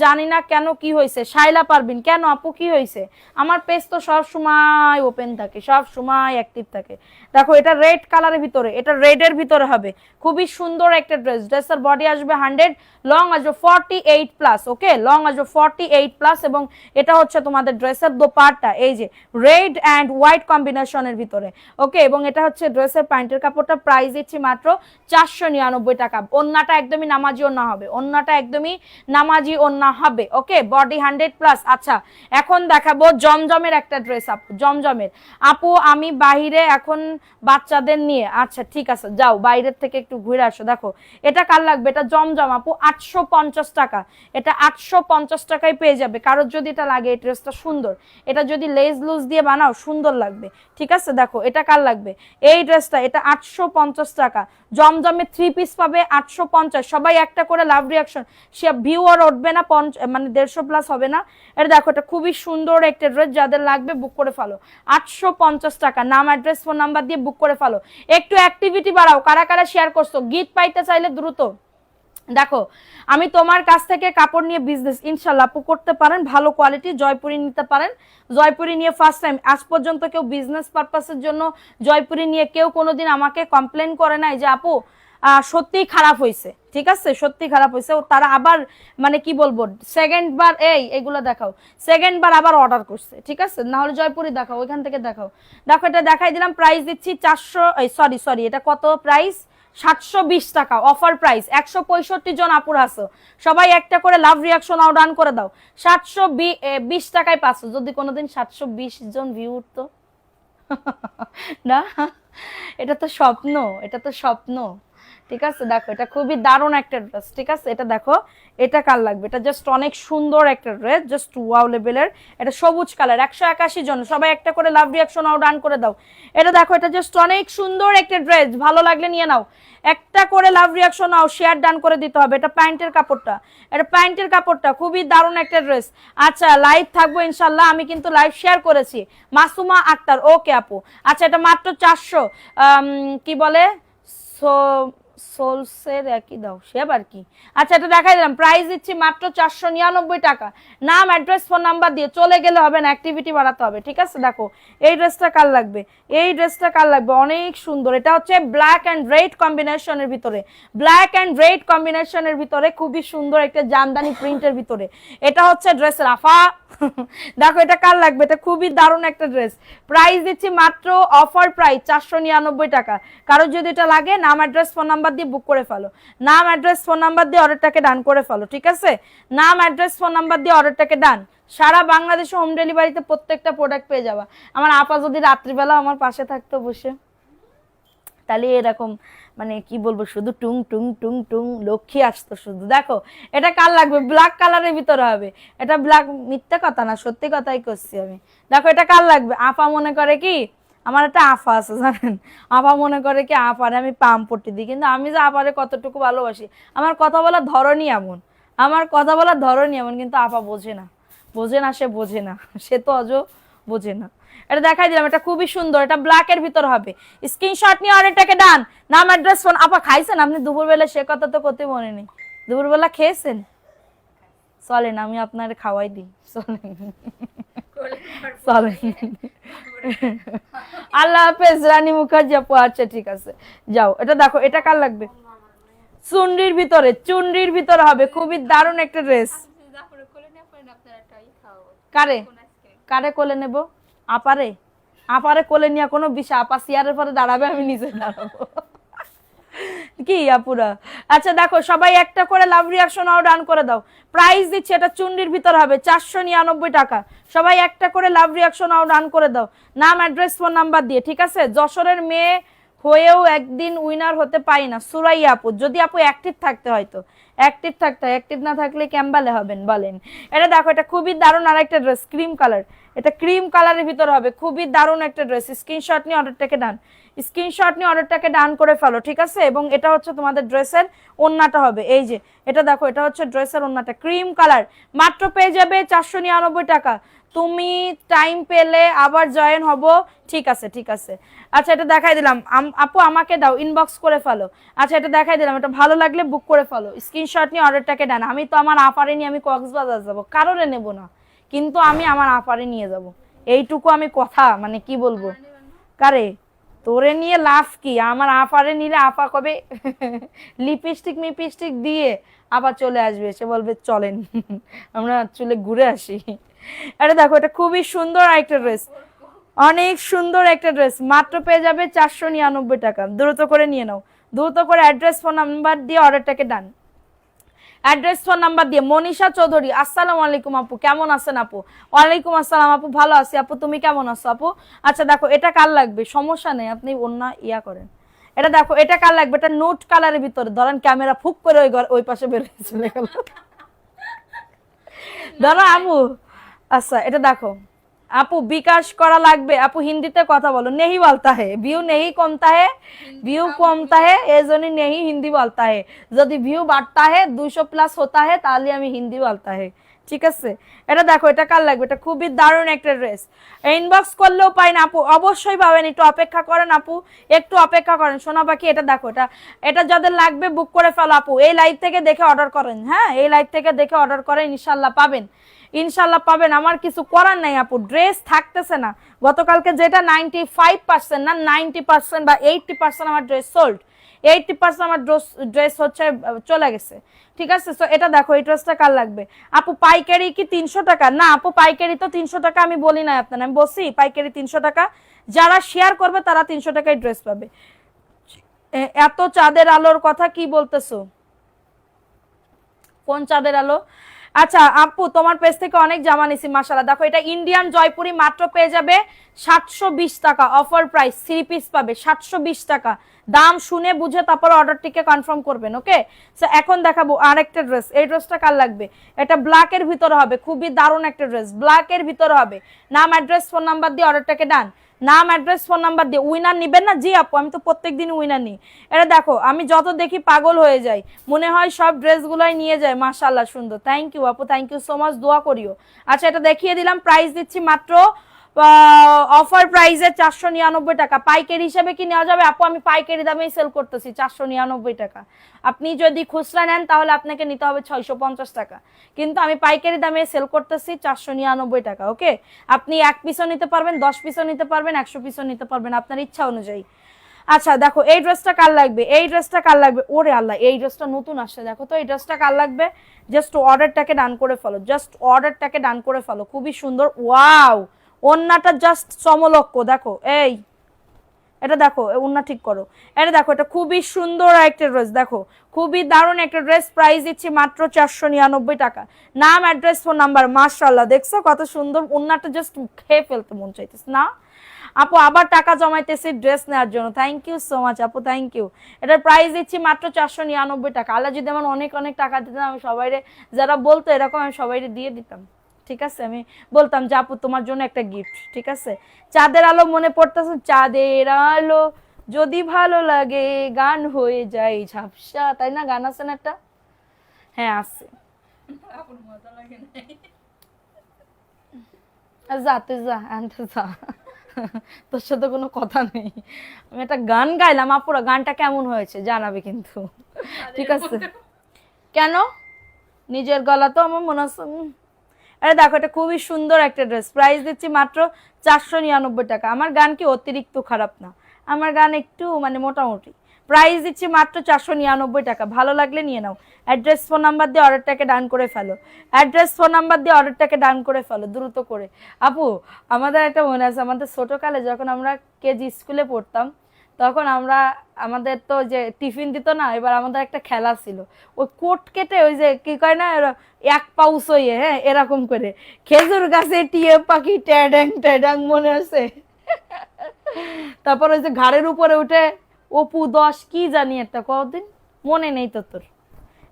জানি না কেন, কি হয়েছে? শাইলা পারবিন, কেন আপু কি হয়েছে? আমার পেজ তো সব সময় ওপেন থাকে, সব সময় অ্যাক্টিভ থাকে। দেখো, এটা রেড কালারের ভিতরে, এটা রেডের ভিতরে হবে, খুবই সুন্দর একটা ড্রেস। ড্রেসের বডি আসবে 100, লং আসবে 48 প্লাস। ওকে, লং আসবে 48 প্লাস, এবং এটা হচ্ছে তোমাদের ড্রেসের দোপাট্টা, এই যে রেড অ্যান্ড হোয়াইট কম্বিনেশনের ভিতরে। ওকে, এবং এটা হচ্ছে ড্রেসের প্যান্টের কাপড়টা, প্রাইস দিচ্ছি মাত্র 499 টাকা। ওন্নাটা একদমই নামাজি ওন্না হবে, ওন্নাটা একদমই নামাজি ওন্না হবে। ওকে, বডি 100 প্লাস। আচ্ছা, এখন দেখাবো জমজমের একটা ড্রেস আপু, জমজমের। আপু আমি বাহিরে এখন বাচ্চাদের নিয়ে, আচ্ছা ঠিক আছে, যাও বাইরের থেকে একটু ঘুরে আসো। দেখো, এটা কার লাগবে? এটা জমজম আপু, 850 টাকা। এটা 850 টাকায় পেয়ে যাবে। কারোর যদি এটা লাগে, এই ড্রেসটা সুন্দর, এটা যদি লেস লুজ দিয়ে বানাও সুন্দর লাগবে, ঠিক আছে? দেখো, এটা কার লাগবে? এই ড্রেসটা, এটা 850 টাকা। জমজমে 3 পিস পাবে 850। সবাই একটা করে লাভ রিয়াকশন, সে ভিউ আর উঠবে না, মানে 150 প্লাস হবে না। এটা দেখো, এটা খুবই সুন্দর একটা ড্রেস, যাদের লাগবে বুক করে ফেলো। 850 টাকা, নাম অ্যাড্রেস ফোন নাম্বার দিয়ে বুক করে ফেলো। একটু অ্যাক্টিভিটি বাড়াও, কারা কারা শেয়ার করছো, গিফট পাইতে চাইলে দ্রুত। দেখো, আমি তোমার কাছ থেকে কাপড় নিয়ে বিজনেস ইনশাল্লাহ আপু করতে পারেন, ভালো কোয়ালিটি জয়পুরি নিতে পারেন। জয়পুরি নিয়ে ফার্স্ট টাইম, আজ পর্যন্ত কেউ বিজনেস পারপাসের জন্য জয়পুরি নিয়ে কেউ কোনোদিন আমাকে কমপ্লেন করে নাই যে আপু সত্যিই খারাপ হয়েছে, ঠিক আছে? সত্যি খারাপ হয়েছে। তারা আবার মানে কি বলবো, সেকেন্ড বার এইগুলো দেখাও, সেকেন্ড বার আবার অর্ডার করছে, ঠিক আছে? না হলে জয়পুরি দেখাও, ওইখান থেকে দেখাও। দেখো, এটা দেখাই দিলাম, প্রাইস দিচ্ছি 400, সরি এটা কত প্রাইস? 720 টাকা, অফার প্রাইস। 165 জন আপুর আছো, সবাই একটা করে লাভ রিয়াকশন ডান করে দাও। 720 টাকায় পাচ্ছ। যদি কোনোদিন 720 জন ভিউ উঠতো না, এটা তো স্বপ্ন, এটা তো স্বপ্ন, ঠিক আছে? দেখো, এটা খুবই দারুণ একটা ড্রেস, ঠিক আছে? এটা দেখো, এটা কার লাগবে? এটা জাস্ট অনেক সুন্দর একটা ড্রেস, জাস্ট ওয়াও লেভেলের। এটা সবুজ কালার, 181 জন, সবাই একটা করে লাভ রিয়াকশন ডান করে দাও। এটা দেখো, এটা জাস্ট অনেক সুন্দর একটা ড্রেস, ভালো লাগলে নিয়ে নাও। একটা করে লাভ রিয়াকশন শেয়ার ডান করে দিতে হবে। এটা প্যান্টের কাপড়টা, এটা প্যান্টের কাপড়টা খুবই দারুণ একটা ড্রেস। আচ্ছা, লাইভ থাকবো ইনশাল্লাহ, আমি কিন্তু লাইভ শেয়ার করেছি। মাসুমা আক্তার, ওকে আপু। আচ্ছা, এটা মাত্র 400, কি বলে, সোলসের একই দাও, সে আবার কি? আচ্ছা, এটা দেখাই দিলাম, প্রাইস দিচ্ছি মাত্র 499 টাকা। নাম অ্যাড্রেস ফোন নাম্বার দিয়ে চলে গেলে হবে না, অ্যাক্টিভিটি বাড়াতে হবে, ঠিক আছে? দেখো, এই ড্রেসটা কার লাগবে? এই ড্রেসটা কার লাগবে? অনেক সুন্দর। এটা হচ্ছে ব্ল্যাক অ্যান্ড রেড কম্বিনেশনের ভিতরে, ব্ল্যাক অ্যান্ড রেড কম্বিনেশনের ভিতরে খুবই সুন্দর একটা জামদানি প্রিন্টের ভিতরে। এটা হচ্ছে ড্রেসের আফা দেখো, এটা কার লাগবে? এটা খুবই দারুণ একটা ড্রেস, প্রাইস দিচ্ছি মাত্র অফার প্রাইস 499 টাকা। কারোর যদি এটা লাগে, নাম অ্যাড্রেস ফোন নাম্বার দিয়ে বুক করে ফেলো, নাম অ্যাড্রেস ফোন নাম্বার দিয়ে অর্ডারটাকে ডান করে ফেলো, ঠিক আছে? নাম অ্যাড্রেস ফোন নাম্বার দিয়ে অর্ডারটাকে ডান। সারা বাংলাদেশে হোম ডেলিভারিতে প্রত্যেকটা প্রোডাক্ট পেয়ে যাবা। আমার আপা যদি রাত্রিবেলা আমার পাশে থাকতো বসে, তাহলে এরকম মানে কি বলবো, শুধু টুং টুং টুং টুং লক্ষ্মী আসতো শুধু। দেখো, এটা কার লাগবে? ব্ল্যাক কালারের ভিতরে হবে। এটা ব্ল্যাক, মিথ্যা কথা না, সত্যি কথাই করছি আমি। দেখো, এটা কার লাগবে? আপা মনে করে কি, আমার একটা আফা আছে জানেন, আপা মনে করে কি আপারে আমি পাম পট্টি দিই, কিন্তু আমি যে আপারে কতটুকু ভালোবাসি, আমার কথা বলার ধরনই এমন, আমার কথা বলার ধরনই এমন, কিন্তু আপা বোঝে না, বোঝে না, সে বোঝে না, সে তো অজ বোঝে না। এটা দেখাই দিলাম, এটা খুবই সুন্দর, এটা ব্ল্যাক এর ভিতর হবে। স্ক্রিনশট নিয়ে অর্ডারটাকে ডান, নাম অ্যাড্রেস ফোন। আপা খাইছেন আপনি দুপুরবেলা? সে কথা তো করতে মনে নেই, দুপুরবেলা খেয়েছেন? চলেন আমি আপনার খাওয়াই দিই, চলেন চলেন। আল্লাহ হাফেজ রানী মুখার্জি আপু। আচ্ছা ঠিক আছে, যাও। এটা দেখো, এটা কার লাগবে? চুনরির ভিতরে, চুনরির ভিতরে হবে, খুবই দারুণ একটা ড্রেস। কারে কারে কোলে নেব? আপারে? আপারে কোলে নিয়ে কোনো বিষয়, আপা চেয়ারের পরে দাঁড়াবে, আমি নিজে দাঁড়াবো। কি আপুরা, আচ্ছা দেখো সবাই একটা করে লাভ রিয়াকশন আও ডান করে দাও। প্রাইস দিচ্ছি, এটা চুন্ডির ভিতর হবে 499 টাকা। সবাই একটা করে লাভ রিয়াকশন আও ডান করে দাও, নাম অ্যাড্রেস ফোন নাম্বার দিয়ে, ঠিক আছে? যশোরের মেয়ে হয়েও একদিন উইনার হতে পারি না, সুরাইয়া আপু। যদি আপু অ্যাক্টিভ থাকতে হয়তো, অ্যাক্টিভ থাকতে হয়, অ্যাক্টিভ না থাকলে ক্যাম্বালে হবেন বলেন। এটা দেখো, এটা খুবই দারুণ আর একটা ড্রেস, ক্রিম কালার, এটা ক্রিম কালারের ভিতর হবে, খুবই দারুণ একটা ড্রেস। স্ক্রিনশট নিয়ে অর্ডারটাকে ডান, স্ক্রিনশট নিয়ে অর্ডারটাকে ডান করে ফেলো, ঠিক আছে? এবং এটা হচ্ছে তোমাদের ড্রেসের ওন্নাটা হবে, এই যে এটা দেখো, এটা হচ্ছে ড্রেসের ওন্নাটা, ক্রিম কালার, মাত্র পেয়ে যাবে 499 টাকা। তুমি টাইম পেলে আবার জয়েন হব, ঠিক আছে ঠিক আছে। আচ্ছা এটা দেখাই দিলাম, আপু আমাকে দাও, ইনবক্স করে ফেলো। আচ্ছা এটা দেখাই দিলাম, এটা ভালো লাগলে বুক করে ফেলো, স্ক্রিনশট নিয়ে অর্ডারটাকে ডান। আমি তো আমার আপারে নিয়ে আমি কক্সবাজার যাবো, কারোরে নেব না, কিন্তু আমি আমার আপারে নিয়ে যাব, এইটুকু আমি কথা, মানে কি বলবো, কারে তোরে নিয়ে লাভ কি, আমার আপারে নিলে আপা কবে লিপস্টিক মিপস্টিক দিয়ে আবার চলে আসবে, সে বলবে চলেন আমরা চলে ঘুরে আসি। এটা দেখো, এটা খুবই সুন্দর একটা ড্রেস, অনেক সুন্দর একটা ড্রেস, মাত্র পেয়ে যাবে 499 টাকা। দ্রুত করে নিয়ে নাও, দ্রুত করে অ্যাড্রেস ফোন নাম্বার দিয়ে অর্ডারটাকে ডান, অ্যাড্রেস ফোন নাম্বার দিয়ে। মনীষা চৌধুরী, আসসালামু আলাইকুম আপু, কেমন আছেন আপু? ওয়ালাইকুম আসসালাম আপু, ভালো আছি আপু, তুমি কেমন আছো আপু? আচ্ছা দেখো, এটা কার লাগবে, সমস্যা নেই, আপনি অন্য ইয়া করেন। এটা দেখো, এটা কার লাগবে, এটা নোট কালারের ভিতরে, ধরেন ক্যামেরা ফুক করে ওই পাশে বের হয়ে চলে গেল, ধরো আপু। আচ্ছা এটা দেখো আপু, বিকাশ করা লাগবে আপু, হিন্দিতে কথা বলো। নেহি বলতা হে ভিউ, নেহি কমতা হে ভিউ, কমতা হে এজন্য নেহি হিন্দি বলতা হে, যদি ভিউ বাড়তা হে 200 প্লাস হতা হে তাহলে আমি হিন্দি বলতা হে, ঠিক আছে? এটা দেখো, এটা কার লাগবে, এটা খুবই দারুণ একটা ড্রেস, ইনবক্স করলেও পাই না আপু, অবশ্যই পাবেন, একটু অপেক্ষা করেন আপু, একটু অপেক্ষা করেন সোনা পাখি। এটা দেখো, এটা এটা যাদের লাগবে বুক করে ফেলো আপু, এই লাইভ থেকে দেখে অর্ডার করেন, হ্যাঁ এই লাইভ থেকে দেখে অর্ডার করেন, ইনশাল্লাহ পাবেন, ইনশাল্লাহ পাবেন। আমার কিছু করার নাই আপু, ড্রেস থাকতেছে না, গতকালকে যেটা 95% না 90% বা 80% আমার ড্রেস সোল্ড, 80% আমার ড্রেস হচ্ছে চলে গেছে, ঠিক আছে? সো এটা দেখো, এই ড্রেসটা কার লাগবে আপু? পাইকারি কি 300 টাকা? না আপু, পাইকারি তো 300 টাকা আমি বলি না আপনার, আমি বলছি পাইকারি 300 টাকা, যারা শেয়ার করবে তারা 300 টাকায় ড্রেস পাবে। এত চাঁদের আলোর কথা কি বলতেছো, কোন চাঁদের আলো? আচ্ছা আপু, তোমার পেজ থেকে অনেক জামা নিছি মাশাআল্লাহ। দেখো, এটা ইন্ডিয়ান জয়পুরি, মাত্র পেয়ে যাবে 720 টাকা, অফার প্রাইস, 3 পিস পাবে 720 টাকা। দাম শুনে বুঝে তারপর অর্ডারটিকে কনফার্ম করবেন, ওকে? সো এখন দেখাবো আরেকটা ড্রেস, এই ড্রেসটা কার লাগবে? এটা ব্ল্যাক এর ভিতরে হবে, খুবই দারুণ একটা ড্রেস, ব্ল্যাক এর ভিতরে হবে। নাম অ্যাড্রেস ফোন নাম্বার দিয়ে অর্ডারটাকে ডান, নাম অ্যাড্রেস ফোন নাম্বার দিয়ে। উইনার নিবেন না? জি আপু, আমি তো প্রত্যেকদিন উইনার নিই। এটা দেখো, আমি যত দেখি পাগল হয়ে যাই, মনে হয় সব ড্রেসগুলোই নিয়ে যায়, মাশাআল্লাহ সুন্দর, থ্যাংক ইউ আপু, থ্যাংক ইউ সো মাচ, দোয়া করিও। আচ্ছা এটা দেখিয়ে দিলাম, প্রাইস দিচ্ছি মাত্র অফার প্রাইসে 499 টাকা, পাইকারি হিসেবে কি নেওয়া যাবে আপু? আমি পাইকারি দামেই সেল করতেছি 499 টাকা, আপনি যদি খুচরা নেন তাহলে আপনাকে নিতে হবে 650 টাকা, কিন্তু আমি পাইকারি দামে সেল করতেছি 499 টাকা, ওকে? আপনি 1 পিসও নিতে পারবেন, 10 পিসও নিতে পারবেন, 100 পিসও নিতে পারবেন, আপনার ইচ্ছা অনুযায়ী। আচ্ছা দেখো, এই ড্রেসটা কার লাগবে, এই ড্রেসটা কার লাগবে? ওরে আল্লাহ, এই ড্রেসটা নতুন আসছে, দেখো তো এই ড্রেসটা কার লাগবে? জাস্ট অর্ডারটাকে ডান করে ফেলো, জাস্ট অর্ডারটাকে ডান করে ফেলো, খুবই সুন্দর, ওয়াও, ওন্নাটা জাস্ট সমলক্ষ, দেখো এই, এটা দেখো, ওন্না ঠিক করো, এটা দেখো, এটা খুবই সুন্দর একটা ড্রেস, দেখো খুবই দারুণ একটা ড্রেস, প্রাইস দিচ্ছি মাত্র 499 টাকা। নাম অ্যাড্রেস ফোন নাম্বার, মাশাআল্লাহ, দেখছো কত সুন্দর, ওন্নাটা জাস্ট খেয়ে ফেলতে মন চাইতেছে না আপু? আবার টাকা জমাইতেছি ড্রেস নেওয়ার জন্য, থ্যাংক ইউ সো মাচ আপু, থ্যাংক ইউ। এটার প্রাইস দিচ্ছি মাত্র 499 টাকা। আল্লাহ যদি আমার অনেক অনেক টাকা দিতেন, আমি সবাইরে, যারা বলতো এরকম, আমি সবাইরে দিয়ে দিতাম, ঠিক আছে? আমি বলতাম যে আপু তোমার জন্য একটা গিফট, ঠিক আছে? চাঁদের আলো মনে পড়তেছে, চাঁদের আলো যদি ভালো লাগে গান হয়ে যায় ঝাপসা, তাই না? গান আছে না একটা? হ্যাঁ আছে। যা তুই যা, আনতে যা, তোর সাথে কোনো কথা নেই, আমি একটা গান গাইলাম, আপুরা গানটা কেমন হয়েছে জানাবে কিন্তু, ঠিক আছে? কেন? নিজের গলা তো আমার মনে হচ্ছে। আরে দেখো, এটা খুবই সুন্দর একটা ড্রেস, প্রাইস দিচ্ছি মাত্র 499 টাকা। আমার গান কি অতিরিক্ত খারাপ না, আমার গান একটু মানে মোটামুটি, প্রাইস দিচ্ছি মাত্র 499 টাকা। ভালো লাগলে নিয়ে নাও। অ্যাড্রেস ফোন নাম্বার দিয়ে অর্ডারটাকে ডান করে ফেলো। অ্যাড্রেস ফোন নাম্বার দিয়ে অর্ডারটাকে ডান করে ফেলো দ্রুত করে। আপু আমাদের একটা মনে আছে, আমাদের ছোটকালে যখন আমরা কেজি স্কুলে পড়তাম, তখন আমরা আমাদের তো যে টিফিন দিত না, এবার আমাদের একটা খেলা ছিল, ওই কোট কেটে ওই যে কি কয় না এক পাউস হইয়ে, হ্যাঁ এরকম করে খেজুর গাছে টিয়ে পাখি ট্যাডাং ট্যাডাং, মনে আছে? তারপর ওই যে ঘাড়ের উপরে উঠে অপু 10 কি জানি একটা কদিন মনে নেই তো তোর।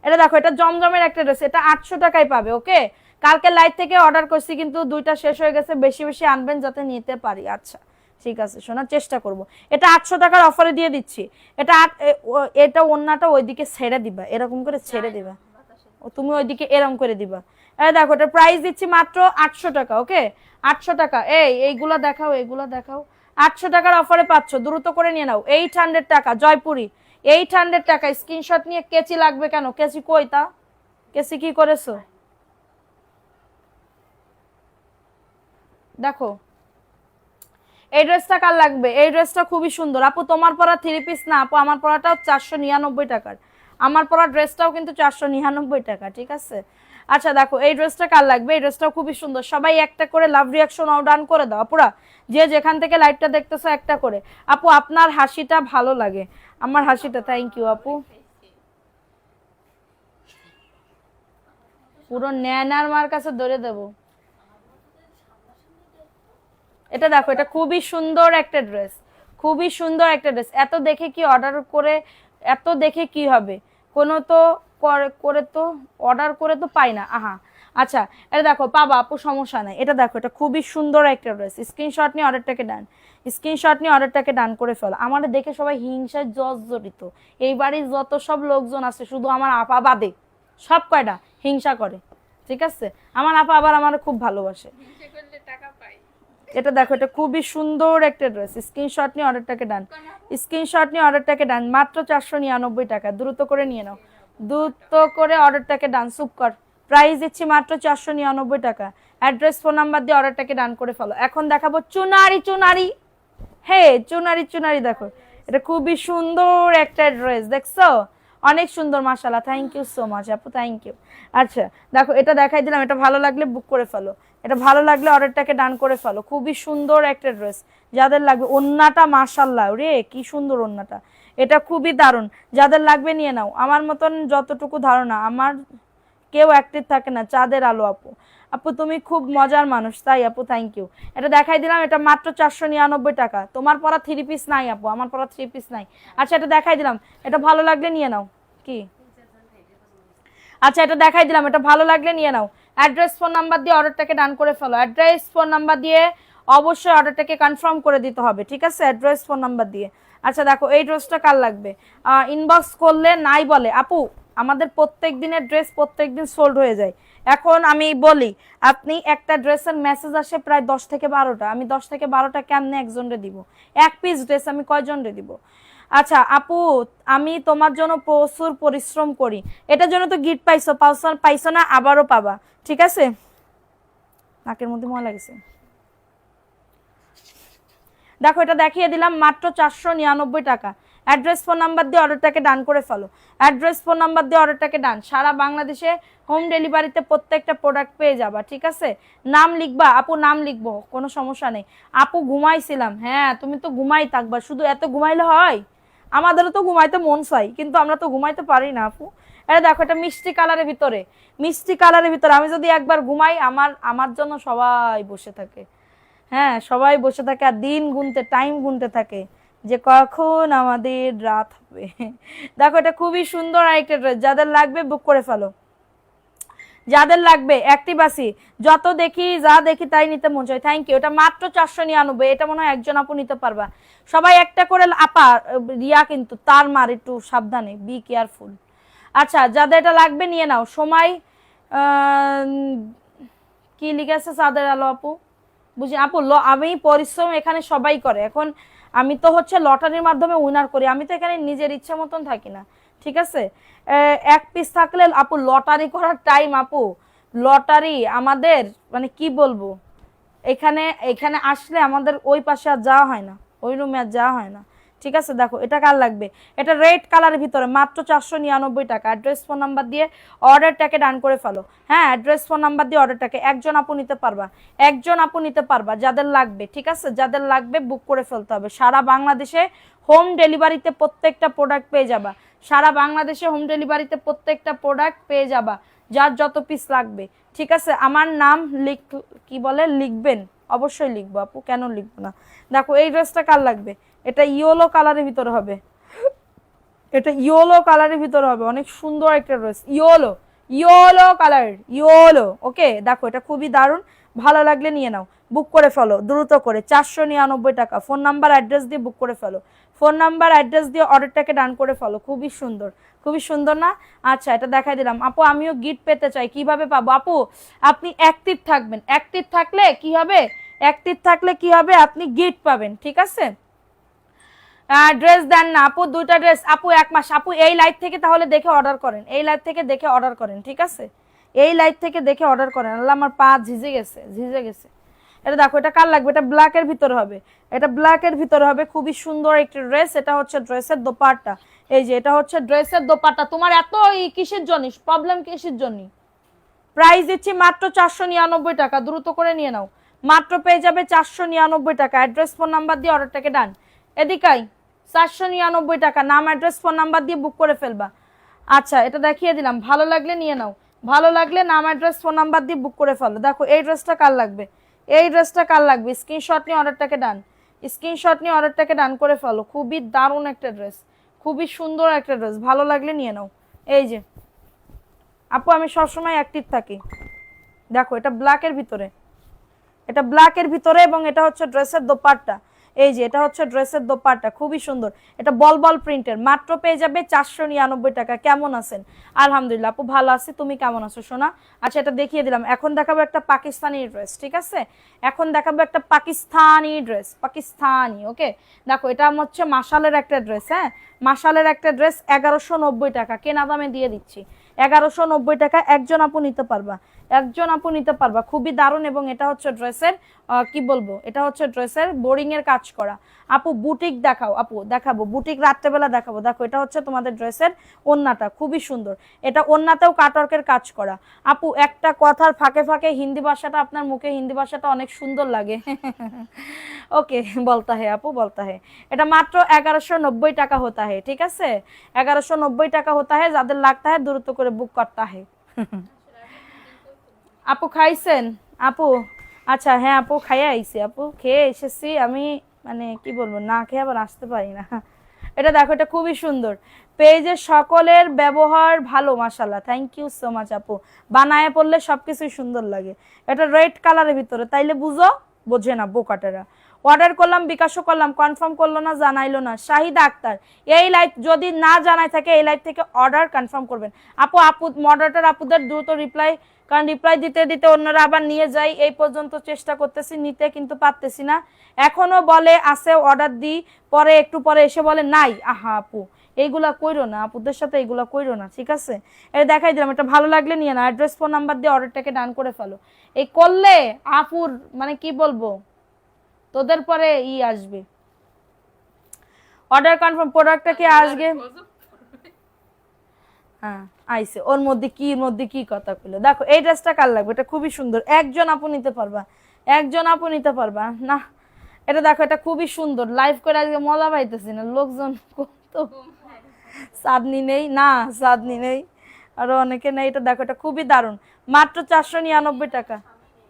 এটা দেখো, এটা জমজমের একটা ড্রেস, এটা 800 টাকায় পাবে। ওকে, কালকে লাইভ থেকে অর্ডার করছি কিন্তু দুইটা শেষ হয়ে গেছে, বেশি বেশি আনবেন যাতে নিতে পারি। আচ্ছা ঠিক আছে, শোনার চেষ্টা করব। এটা 800 টাকার অফারে দিয়ে দিচ্ছি। এটা এটা ওন্নাটা ওইদিকে ছেড়ে দিবা, এরকম করে ছেড়ে দিবা, তুমি ওইদিকে এরকম করে দিবা। এই দেখো, এটা প্রাইস দিচ্ছি মাত্র 800 টাকা। ওকে, 800 টাকা। এইগুলা দেখাও, এইগুলা দেখাও। 800 টাকার অফারে পাচ্ছ, দ্রুত করে নিয়ে নাও। 800 টাকা জয়পুরি, 800 টাকা। স্ক্রিনশট নিয়ে কেচি লাগবে কেন? কেচি কই? তা কেচি কি করেছো দেখো। এই ড্রেসটা কার লাগবে? এই ড্রেসটা খুবই সুন্দর। আপু তোমার পরা 3 পিস না আপু, আমার পরাটাও 499 টাকার। আমার পরা ড্রেসটাও কিন্তু 499 টাকা, ঠিক আছে? আচ্ছা দেখো, এই ড্রেসটা কার লাগবে? এই ড্রেসটাও খুবই সুন্দর। সবাই একটা করে লাভ রিয়াকশন ডান করে দাও আপুরা, যে যেখান থেকে লাইভটা দেখতেছো একটা করে। আপু আপনার হাসিটা ভালো লাগে। আমার হাসিটা, থ্যাংক ইউ আপু। পুরো ন্যানার মার কাছে ধরে দেবো। এটা দেখো, এটা খুবই সুন্দর একটা ড্রেস, খুবই সুন্দর একটা ড্রেস। এত দেখে কি অর্ডার করে, এত দেখে কি হবে? কোনো তো করে তো অর্ডার করে তো পাই না। আহা, আচ্ছা এটা দেখো, পাবা আপু, সমস্যা নাই। এটা দেখো, এটা খুবই সুন্দর একটা ড্রেস। স্ক্রিনশট নিয়ে অর্ডারটাকে ডান, স্ক্রিনশট নিয়ে অর্ডারটাকে ডান করে ফেলো। আমাদের দেখে সবাই হিংসায় জর্জরিত। এই বাড়ির যত সব লোকজন আছে, শুধু আমার আপা বাদে সব কয়টা হিংসা করে, ঠিক আছে? আমার আপা আবার আমার খুব ভালোবাসে। এটা দেখো, এটা খুবই সুন্দর একটা ড্রেস। স্ক্রিনশট নিয়ে অর্ডারটাকে ডান, স্ক্রিনশট নিয়ে অর্ডারটাকে ডান। মাত্র 499 টাকা, দ্রুত করে নিয়ে নাও, দ্রুত করে অর্ডারটাকে ডান। সুপার প্রাইস দিচ্ছি মাত্র 499 টাকা। অ্যাড্রেস ফোন নাম্বার দিয়ে অর্ডারটাকে ডান করে ফেলো। এখন দেখাবো চুনারি চুনারি। হে চুনারি চুনারি, দেখো এটা খুবই সুন্দর একটা ড্রেস, দেখছো? অনেক সুন্দর, মাশাআল্লাহ, থ্যাংক ইউ সো মাচ আপু, থ্যাংক ইউ। আচ্ছা দেখো, এটা দেখাই দিলাম। এটা ভালো লাগলে বুক করে ফেলো, এটা ভালো লাগলে অর্ডারটাকে ডান করে ফেলো। খুবই সুন্দর একটা ড্রেস, যাদের লাগবে। ওন্নাটা মাশাআল্লাহ রে, কি সুন্দর ওন্নাটা, এটা খুবই দারুণ। যাদের লাগবে নিয়ে নাও। আমার মতন যতটুকু ধারণা, আমার কেউ অ্যাক্টিভ থাকে না, চাঁদের আলো আপু। আপু তুমি খুব মজার মানুষ, তাই আপু, থ্যাংক ইউ। এটা দেখাই দিলাম, এটা মাত্র 499 টাকা। তোমার পরা 3 পিস নাই আপু, আমার পরা 3 পিস নাই। আচ্ছা এটা দেখাই দিলাম, এটা ভালো লাগলে নিয়ে নাও। কি? আচ্ছা এটা দেখাই দিলাম, এটা ভালো লাগলে নিয়ে নাও। অ্যাড্রেস ফোন নাম্বার দিয়ে অর্ডারটাকে ডান করে ফেলো। অ্যাড্রেস ফোন নাম্বার দিয়ে অবশ্যই অর্ডারটাকে কনফার্ম করে দিতে হবে, ঠিক আছে? অ্যাড্রেস ফোন নাম্বার দিয়ে। আচ্ছা দেখো, এই ড্রেসটা কার লাগবে? ইনবক্স করলে নাই বলে আপু, আমাদের প্রত্যেক দিনের ড্রেস প্রত্যেক দিন সোল্ড হয়ে যায়। এখন আমি বলি, আপনি একটা ড্রেসের মেসেজ আসে প্রায় 10 থেকে 12টা, আমি 10 থেকে 12টা কেমনে একজনরে দিব? এক পিস ড্রেস আমি কয়জনরে দিব? আচ্ছা আপু, আমি তোমার জন্য প্রচুর পরিশ্রম করি, এটার জন্য তো গিফট পাইছো, পাইছো না, আবারও পাবা, ঠিক আছে? নাকের মধ্যে ময়লা গেছে। দেখো, এটা দেখিয়ে দিলাম মাত্র 499 টাকা। অ্যাড্রেস ফোন নাম্বার দিয়ে অর্ডারটাকে ডান করে ফেলো। অ্যাড্রেস ফোন নাম্বার দিয়ে অর্ডারটাকে ডান। সারা বাংলাদেশে হোম ডেলিভারিতে প্রত্যেকটা প্রোডাক্ট পেয়ে যাবা, ঠিক আছে? নাম লিখবা আপু, নাম লিখবো, কোনো সমস্যা নেই। আপু ঘুমাইছিলাম, হ্যাঁ তুমি তো ঘুমাই থাকবা, শুধু এত ঘুমাইলে হয়? আমাদেরও তো ঘুমাইতে মন চাই, কিন্তু আমরা তো ঘুমাইতে পারি না আপু। এটা দেখো, এটা মিষ্টি কালারের ভিতরে, মিষ্টি কালারের ভিতরে। আমি যদি একবার ঘুমাই, আমার আমার জন্য সবাই বসে থাকে, হ্যাঁ সবাই বসে থাকে আর দিন গুনতে, টাইম গুনতে থাকে যে কখন আমাদের রাত হবে। দেখো, এটা খুবই সুন্দর আরেকটা ড্রেস। যাদের লাগবে বুক করে ফেলো, যাদের লাগবে অ্যাক্টিভ আছি। যত দেখি, যা দেখি তাই নিতে মন চায়। Thank you. এটা মাত্র 499, এটা মনে হয় একজন আপু নিতে পারবা। সবাই একটা করে আপা, রিয়া কিন্তু তার মার, একটু সাবধানে, বি কেয়ারফুল। আচ্ছা যাদের এটা লাগবে নিয়ে নাও। সময় কি লিখেছে চাঁদের আলো আপু, বুঝি আপু। আমি পরিশ্রম এখানে সবাই করে। এখন আমি তো হচ্ছে লটারির মাধ্যমে উইনার করি, আমি তো এখানে নিজের ইচ্ছা মতন থাকি না, ঠিক আছে? এক পিস থাকলে আপু লটারি করার টাইম আপু, লটারি আমাদের মানে কি বলবো, এখানে এখানে আসলে আমাদের ওই পাশে আর যাওয়া হয় না, ওই রুমে আর যাওয়া হয় না, ঠিক আছে, দেখো এটা কার লাগবে, এটা রেড কালারের ভিতরে মাত্র 499 টাকা। অ্যাড্রেস ফোন নাম্বার দিয়ে অর্ডারটাকে ডান করে ফেলো। হ্যাঁ, অ্যাড্রেস ফোন নাম্বার দিয়ে অর্ডারটাকে একজন আপু নিতে পারবা, একজন আপু নিতে পারবা যাদের লাগবে। ঠিক আছে, যাদের লাগবে বুক করে ফেলতে হবে। সারা বাংলাদেশে হোম ডেলিভারিতে প্রত্যেকটা প্রোডাক্ট পেয়ে যাবা, সারা বাংলাদেশে হোম ডেলিভারিতে প্রত্যেকটা প্রোডাক্ট পেয়ে যাবা, যার যত পিস লাগবে। ঠিক আছে, আমার নাম কি বলে লিখবেন, অবশ্যই লিখবো আপু, কেন লিখবো না। দেখো এই ড্রেসটা কার লাগবে, এটা ইয়েলো কালারের ভিতরে হবে, এটা ইয়েলো কালারের ভিতরে হবে, অনেক সুন্দর একটা dress, yellow yellow colour, yellow. Okay, দেখো এটা খুবই দারুণ, ভালো লাগলে নিয়ে নাও, বুক করে ফেলো দ্রুত করে। 499 টাকা। ফোন নাম্বার অ্যাড্রেস দিয়ে বুক করে ফেলো, ফোন নাম্বার অ্যাড্রেস দিয়ে অর্ডারটাকে ডান করে ফেলো। খুবই সুন্দর, খুবই সুন্দর না? আচ্ছা, এটা দেখাই দিলাম আপু। আমিও গিফট পেতে চাই, কিভাবে পাবো আপু? আপনি অ্যাক্টিভ থাকবেন, অ্যাক্টিভ থাকলে কি হবে, অ্যাক্টিভ থাকলে কি হবে, আপনি গিফট পাবেন। ঠিক আছে, ড্রেস দেন না আপু, দুইটা ড্রেস আপু 1 মাস। আপু এই লাইভ থেকে তাহলে দেখে অর্ডার করেন, এই লাইভ থেকে দেখে অর্ডার করেন। ঠিক আছে, এই লাইভ থেকে দেখে অর্ডার করেন। আল্লাহ আমার পা ঝিজে গেছে, ঝিজে গেছে। এটা দেখো, এটা কার লাগবে, এটা ব্ল্যাকের ভিতরে হবে, এটা ব্ল্যাকের ভিতরে হবে, খুবই সুন্দর একটা ড্রেস। এটা হচ্ছে ড্রেসের দোপাট্টা, এই যে এটা হচ্ছে ড্রেসের দোপাট্টা। তোমার এত কিসের জন্য প্রবলেম, কিসের জন্য? প্রাইস দিচ্ছি মাত্র 499 টাকা, দ্রুত করে নিয়ে নাও, মাত্র পেয়ে যাবে 499 টাকা। অ্যাড্রেস ফোন নাম্বার দিয়ে অর্ডারটাকে ডান, এদিকাই 499 টাকা। নাম অ্যাড্রেস ফোন নাম্বার দিয়ে বুক করে ফেলবা। আচ্ছা, এটা দেখিয়ে দিলাম, ভালো লাগলে নিয়ে নাও, ভালো লাগলে নাম অ্যাড্রেস ফোন নাম্বার দিয়ে বুক করে ফেলো। দেখো এই ড্রেসটা কার লাগবে, এই ড্রেসটা কার লাগবে, স্ক্রিনশট নিয়ে অর্ডারটাকে ডান, স্ক্রিনশট নিয়ে অর্ডারটাকে ডান করে ফেলো। খুবই দারুণ একটা ড্রেস, খুবই সুন্দর একটা ড্রেস, ভালো লাগলে নিয়ে নাও। এই যে আপু, আমি সবসময় অ্যাক্টিভ থাকি। দেখো এটা ব্ল্যাকের ভিতরে, এটা ব্ল্যাকের ভিতরে, এবং এটা হচ্ছে ড্রেসের দোপাট্টা। এই যে এটা হচ্ছে ড্রেসের দোপাট্টা, খুবই সুন্দর। এটা বল বল প্রিন্টের, মাত্র পেয়ে যাবে 499 টাকা। কেমন আছেন? আলহামদুলিল্লাহ আপু, ভালো আছি, তুমি কেমন আছো সোনা? আচ্ছা, এটা দেখিয়ে দিলাম। এখন দেখাবো একটা পাকিস্তানি ড্রেস। ঠিক আছে, এখন দেখাবো একটা পাকিস্তানি ড্রেস, পাকিস্তানি। ওকে, দেখো এটা হচ্ছে মাশালের একটা ড্রেস। হ্যাঁ, মাশালের একটা ড্রেস, 1190 টাকা কেনা দামে দিয়ে দিচ্ছি, 1190 টাকা। একজন আপু নিতে পারবা, একজন আপু নিতে পারবা, খুবই দারুণ। এবং এটা হচ্ছে ড্রেসের কি বলবো, এটা হচ্ছে ড্রেসের বোরিং এর কাজ করা। আপু বুটিক দেখাও, আপু দেখাবো বুটিক, রাত্রেবেলা দেখাবো। দেখো এটা হচ্ছে তোমাদের ড্রেসের ওন্নাটা, খুবই সুন্দর। এটা ওন্নাতেও কাটওয়ার্কের কাজ করা। আপু একটা কথার ফাঁকে ফাঁকে হিন্দি ভাষাটা, আপনার মুখে হিন্দি ভাষাটা অনেক সুন্দর লাগে। ওকে, বলতা হে আপু, বলতা হে। এটা মাত্র 1190 টাকা হতা হে। ঠিক আছে, 1190 টাকা হতা হে। যাদের লাগতা হে দ্রুত করে বুক করতা হে। আপু খাইছেন আপু? আচ্ছা হ্যাঁ আপু, খাইয়ে আইছি আপু, খেয়ে এসেছি আমি। মানে কি বলবো, না খেয়ে আবার আসতে পারি না। এটা দেখো, এটা খুবই সুন্দর। পেজের সকলের ব্যবহার ভালো, মাশাআল্লাহ, থ্যাংক ইউ সো মাচ আপু। বানায় পড়লে সবকিছুই সুন্দর লাগে। এটা রেড কালারের ভিতরে, তাইলে বুঝো, বোঝে না বোকাটেরা। অর্ডার করলাম, বিকাশও করলাম, কনফার্ম করলো না, জানাইলো না। শাহিদা আক্তার, এই লাইভ যদি না জানাই থাকে, এই লাইভ থেকে অর্ডার কনফার্ম করবেন। আপু আপু মডারেটর আপুদের দ্রুত রিপ্লাই, কারণ রিপ্লাই দিতে দিতে অন্যরা আবার নিয়ে যায়। এই পর্যন্ত চেষ্টা করতেছি নিতে, কিন্তু পারতেছি না। এখনো বলে আছে অর্ডার দিই, পরে একটু পরে এসে বলে নাই। আহা আপু, এইগুলা কইরো না, আপুদের সাথে এইগুলা কইরো না। ঠিক আছে, এটা দেখাই দিলাম, এটা ভালো লাগলে নিয়ে না। অ্যাড্রেস ফোন নাম্বার দিয়ে অর্ডারটাকে ডান করে ফেলো। এই করলে আপুর মানে কি বলবো, তোদের পরে আসবে অর্ডার কনফার্ম, প্রোডাক্টটা কি আসবে। হ্যাঁ আইছে, ওর মধ্যে কি কথা কইলো। দেখো এই ড্রেসটা কার লাগবে, এটা খুবই সুন্দর, একজন আপু নিতে পারবা, একজন আপু নিতে পারবা না। এটা দেখো, এটা খুবই সুন্দর। লাইভ করে আজকে মজা পাইতেছি না, লোকজন কত, চাঁদনি নেই না, চাঁদনি নেই, আরো অনেকে নেই। এটা দেখো, এটা খুবই দারুণ, মাত্র 499 টাকা।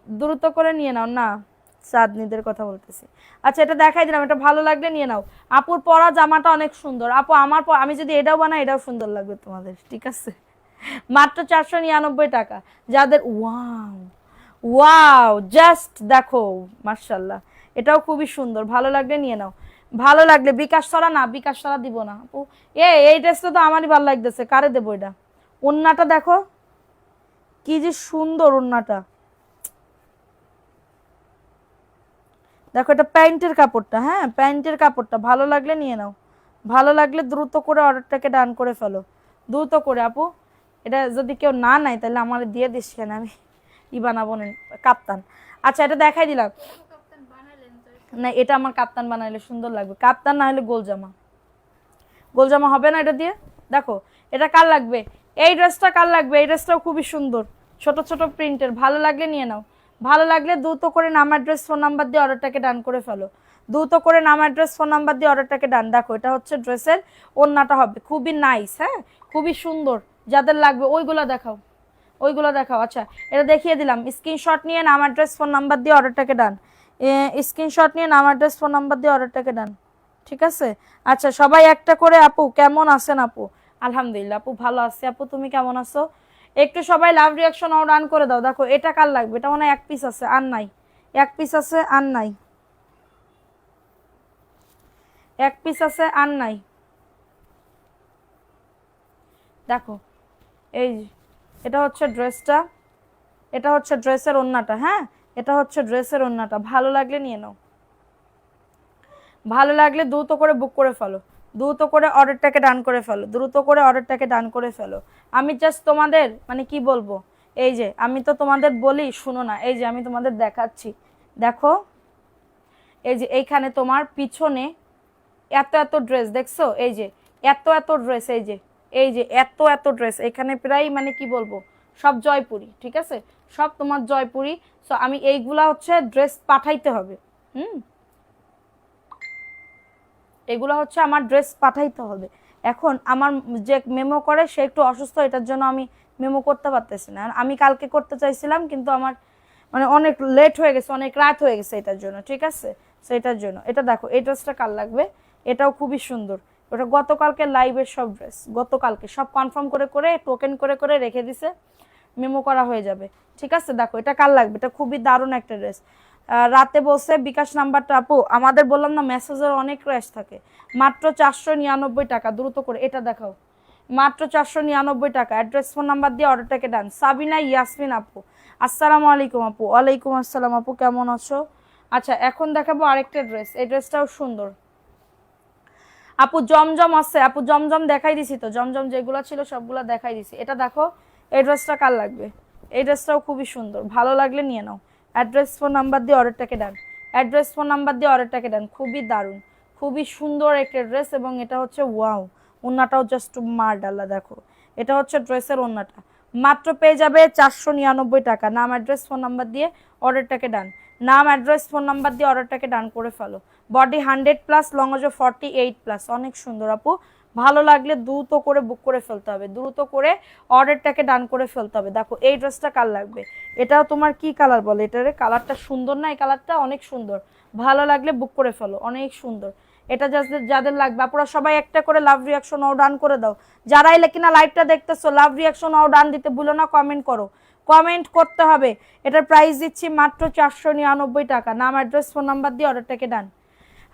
দ্রুত করে নিয়ে নাও না, চাঁদনিদের কথা বলতেছি। আচ্ছা, এটা দেখাই দিলাম, এটা ভালো লাগলে নিয়ে নাও। আপুর পরা জামাটা অনেক সুন্দর আপু, আমি যদি এটাও বানাই, এটাও সুন্দর লাগবে তোমাদের। ঠিক আছে, মাত্র 499 টাকা। যাদের ওয়াও ওয়াও, জাস্ট দেখো মাশাআল্লাহ, এটাও খুবই সুন্দর, ভালো লাগলে নিয়ে নাও। ভালো লাগলে বিকাশ ছড়া না, বিকাশ ছড়া দিব না আপু। এই ড্রেসটা তো আমারই ভালো লাগতেছে, কারে দেবো এটা? ওন্নাটা দেখো কি যে সুন্দর ওন্নাটা, দেখো এটা প্যান্টের কাপড়টা। হ্যাঁ, প্যান্টের কাপড়টা ভালো লাগলে নিয়ে নাও, ভালো লাগলে দ্রুত করে অর্ডারটাকে ডান করে ফেলো, দ্রুত করে আপু। এটা যদি কেউ না নেয় তাহলে আমার দিয়ে দিস, কেন আমি বানাবো না কাপ্তান। আচ্ছা, এটা দেখাই দিলাম না, এটা আমার কাপ্তান বানাইলে সুন্দর লাগবে, কাপ্তান না হলে গোল জামা। গোল জামা হবে না এটা দিয়ে? দেখো এটা কার লাগবে? এই ড্রেসটা কার লাগবে? এই ড্রেসটাও খুবই সুন্দর, ছোট ছোট প্রিন্টের, ভালো লাগলে নিয়ে নাও। ভালো লাগলে দ্রুত করে নাম অ্যাড্রেস ফোন নাম্বার দিয়ে অর্ডারটাকে ডান করে ফেলো। দ্রুত করে নাম অ্যাড্রেস ফোন নাম্বার দিয়ে অর্ডারটাকে ডান। দেখো এটা হচ্ছে ড্রেসের ওড়নাটা হবে খুবই নাইস, হ্যাঁ খুবই সুন্দর। যাদের লাগবে ওইগুলো দেখাও, ওইগুলো দেখাও। আচ্ছা এটা দেখিয়ে দিলাম, স্ক্রিনশট নিয়ে নাম অ্যাড্রেস ফোন নাম্বার দিয়ে অর্ডারটাকে ডান। স্ক্রিনশট নিয়ে নাম অ্যাড্রেস ফোন নাম্বার দিয়ে অর্ডারটাকে ডান, ঠিক আছে? আচ্ছা সবাই একটা করে, আপু কেমন আছেন? আপু আলহামদুলিল্লাহ আপু ভালো আছে। আপু তুমি কেমন আছো? একটু সবাই লাভ রিয়াকশন ও ডান করে দাও। দেখো এটা কার লাগবে? এটা মনে হয় এক পিস আছে আর নাই, এক পিস আছে আর নাই, এক পিস আছে আর নাই। দেখো এই এটা হচ্ছে ড্রেসটা, এটা হচ্ছে ড্রেসের ওড়নাটা, হ্যাঁ এটা হচ্ছে ড্রেসের ওড়নাটা। ভালো লাগলে নিয়ে নাও, ভালো লাগলে দ্রুত করে বুক করে ফেলো, দ্রুত করে অর্ডারটাকে ডান করে ফেলো, দ্রুত করে অর্ডারটাকে ডান করে ফেলো। আমি জাস্ট তোমাদের মানে কি বলবো, এই যে আমি তো তোমাদের বলি শুনো না, এই যে আমি তোমাদের দেখাচ্ছি। দেখো এই যে এইখানে তোমার পিছনে এত এত ড্রেস দেখছো, এই যে এত এত ড্রেস, এই যে এই যে এত এত ড্রেস, এখানে প্রায় মানে কি বলবো সব জয়পুরি, ঠিক আছে সব তোমার জয়পুরি। সো আমি এইগুলা হচ্ছে ড্রেস পাঠাইতে হবে, হুম এগুলো হচ্ছে আমার ড্রেস পাঠাইতে হবে। এখন আমার যে মেমো করে সে একটু অসুস্থ, এটার জন্য আমি মেমো করতে পারতেছি না। আমি কালকে করতে চাইছিলাম কিন্তু আমার মানে অনেক লেট হয়ে গেছে, অনেক রাত হয়ে গেছে এটার জন্য, ঠিক আছে সেটার জন্য। এটা দেখো এই ড্রেসটা কার লাগবে? এটাও খুবই সুন্দর। ওটা গতকালকে লাইভের সব ড্রেস, গতকালকে সব কনফার্ম করে করে টোকেন করে করে রেখে দিছে, মেমো করা হয়ে যাবে, ঠিক আছে? দেখো এটা কার লাগবে? এটা খুবই দারুণ একটা ড্রেস। রাতে বসে বিকাশ নাম্বারটা, আপু আমাদের বললাম না মেসেজের অনেক ক্র্যাশ থাকে। মাত্র 499 টাকা, দ্রুত করে এটা দেখাও, মাত্র 499 টাকা। অ্যাড্রেস ফোন নাম্বার দিয়ে অর্ডারটাকে ডান। সাবিনা ইয়াসমিন আপু আসসালামু আলাইকুম। আপু ওয়ালাইকুম আসসালাম। আপু কেমন আছো? আচ্ছা এখন দেখাবো আরেকটা ড্রেস, এই ড্রেসটাও সুন্দর। আপু জমজম আছে, আপু জমজম দেখাই দিছি তো, জমজম যেগুলো ছিল সবগুলো দেখাই দিছি। এটা দেখো এই ড্রেসটা কার লাগবে? এই ড্রেসটাও খুবই সুন্দর, ভালো লাগলে নিয়ে নাও। অ্যাড্রেস ফোন নাম্বার দিয়ে অর্ডারটাকে ডান, অ্যাড্রেস ফোন নাম্বার দিয়ে অর্ডারটাকে ডান। খুবই দারুণ, খুবই সুন্দর একটা ড্রেস, এবং এটা হচ্ছে ওয়াও, ওন্নাটাও জাস্ট মারডাল্লা। দেখো এটা হচ্ছে ড্রেসের ওন্নাটা, মাত্র পেয়ে যাবে 499 টাকা। নাম অ্যাড্রেস ফোন নাম্বার দিয়ে অর্ডারটাকে ডান, নাম অ্যাড্রেস ফোন নাম্বার দিয়ে অর্ডারটাকে ডান করে ফেলো। বডি 100+, লংজো 48+, অনেক সুন্দর আপু। ভালো লাগলে দ্রুত করে বুক করে ফেলতে হবে, দ্রুত করে অর্ডারটাকে ডান করে ফেলতে হবে। দেখো এই ড্রেসটা কার লাগবে? এটাও তোমার কি কালার বলে এটারে? কালারটা সুন্দর না? এই কালারটা অনেক সুন্দর, ভালো লাগলে বুক করে ফেলো, অনেক সুন্দর। এটা যাদের লাগবে আপনারা সবাই একটা করে লাভ রিয়াকশন ও ডান করে দাও। যারাই কিনা লাইভটা দেখতেছো লাভ রিয়াকশন ও ডান দিতে ভুলো না, কমেন্ট করো, কমেন্ট করতে হবে। এটার প্রাইস দিচ্ছি মাত্র 499 টাকা। নাম অ্যাড্রেস ফোন নাম্বার দিয়ে অর্ডারটাকে ডান।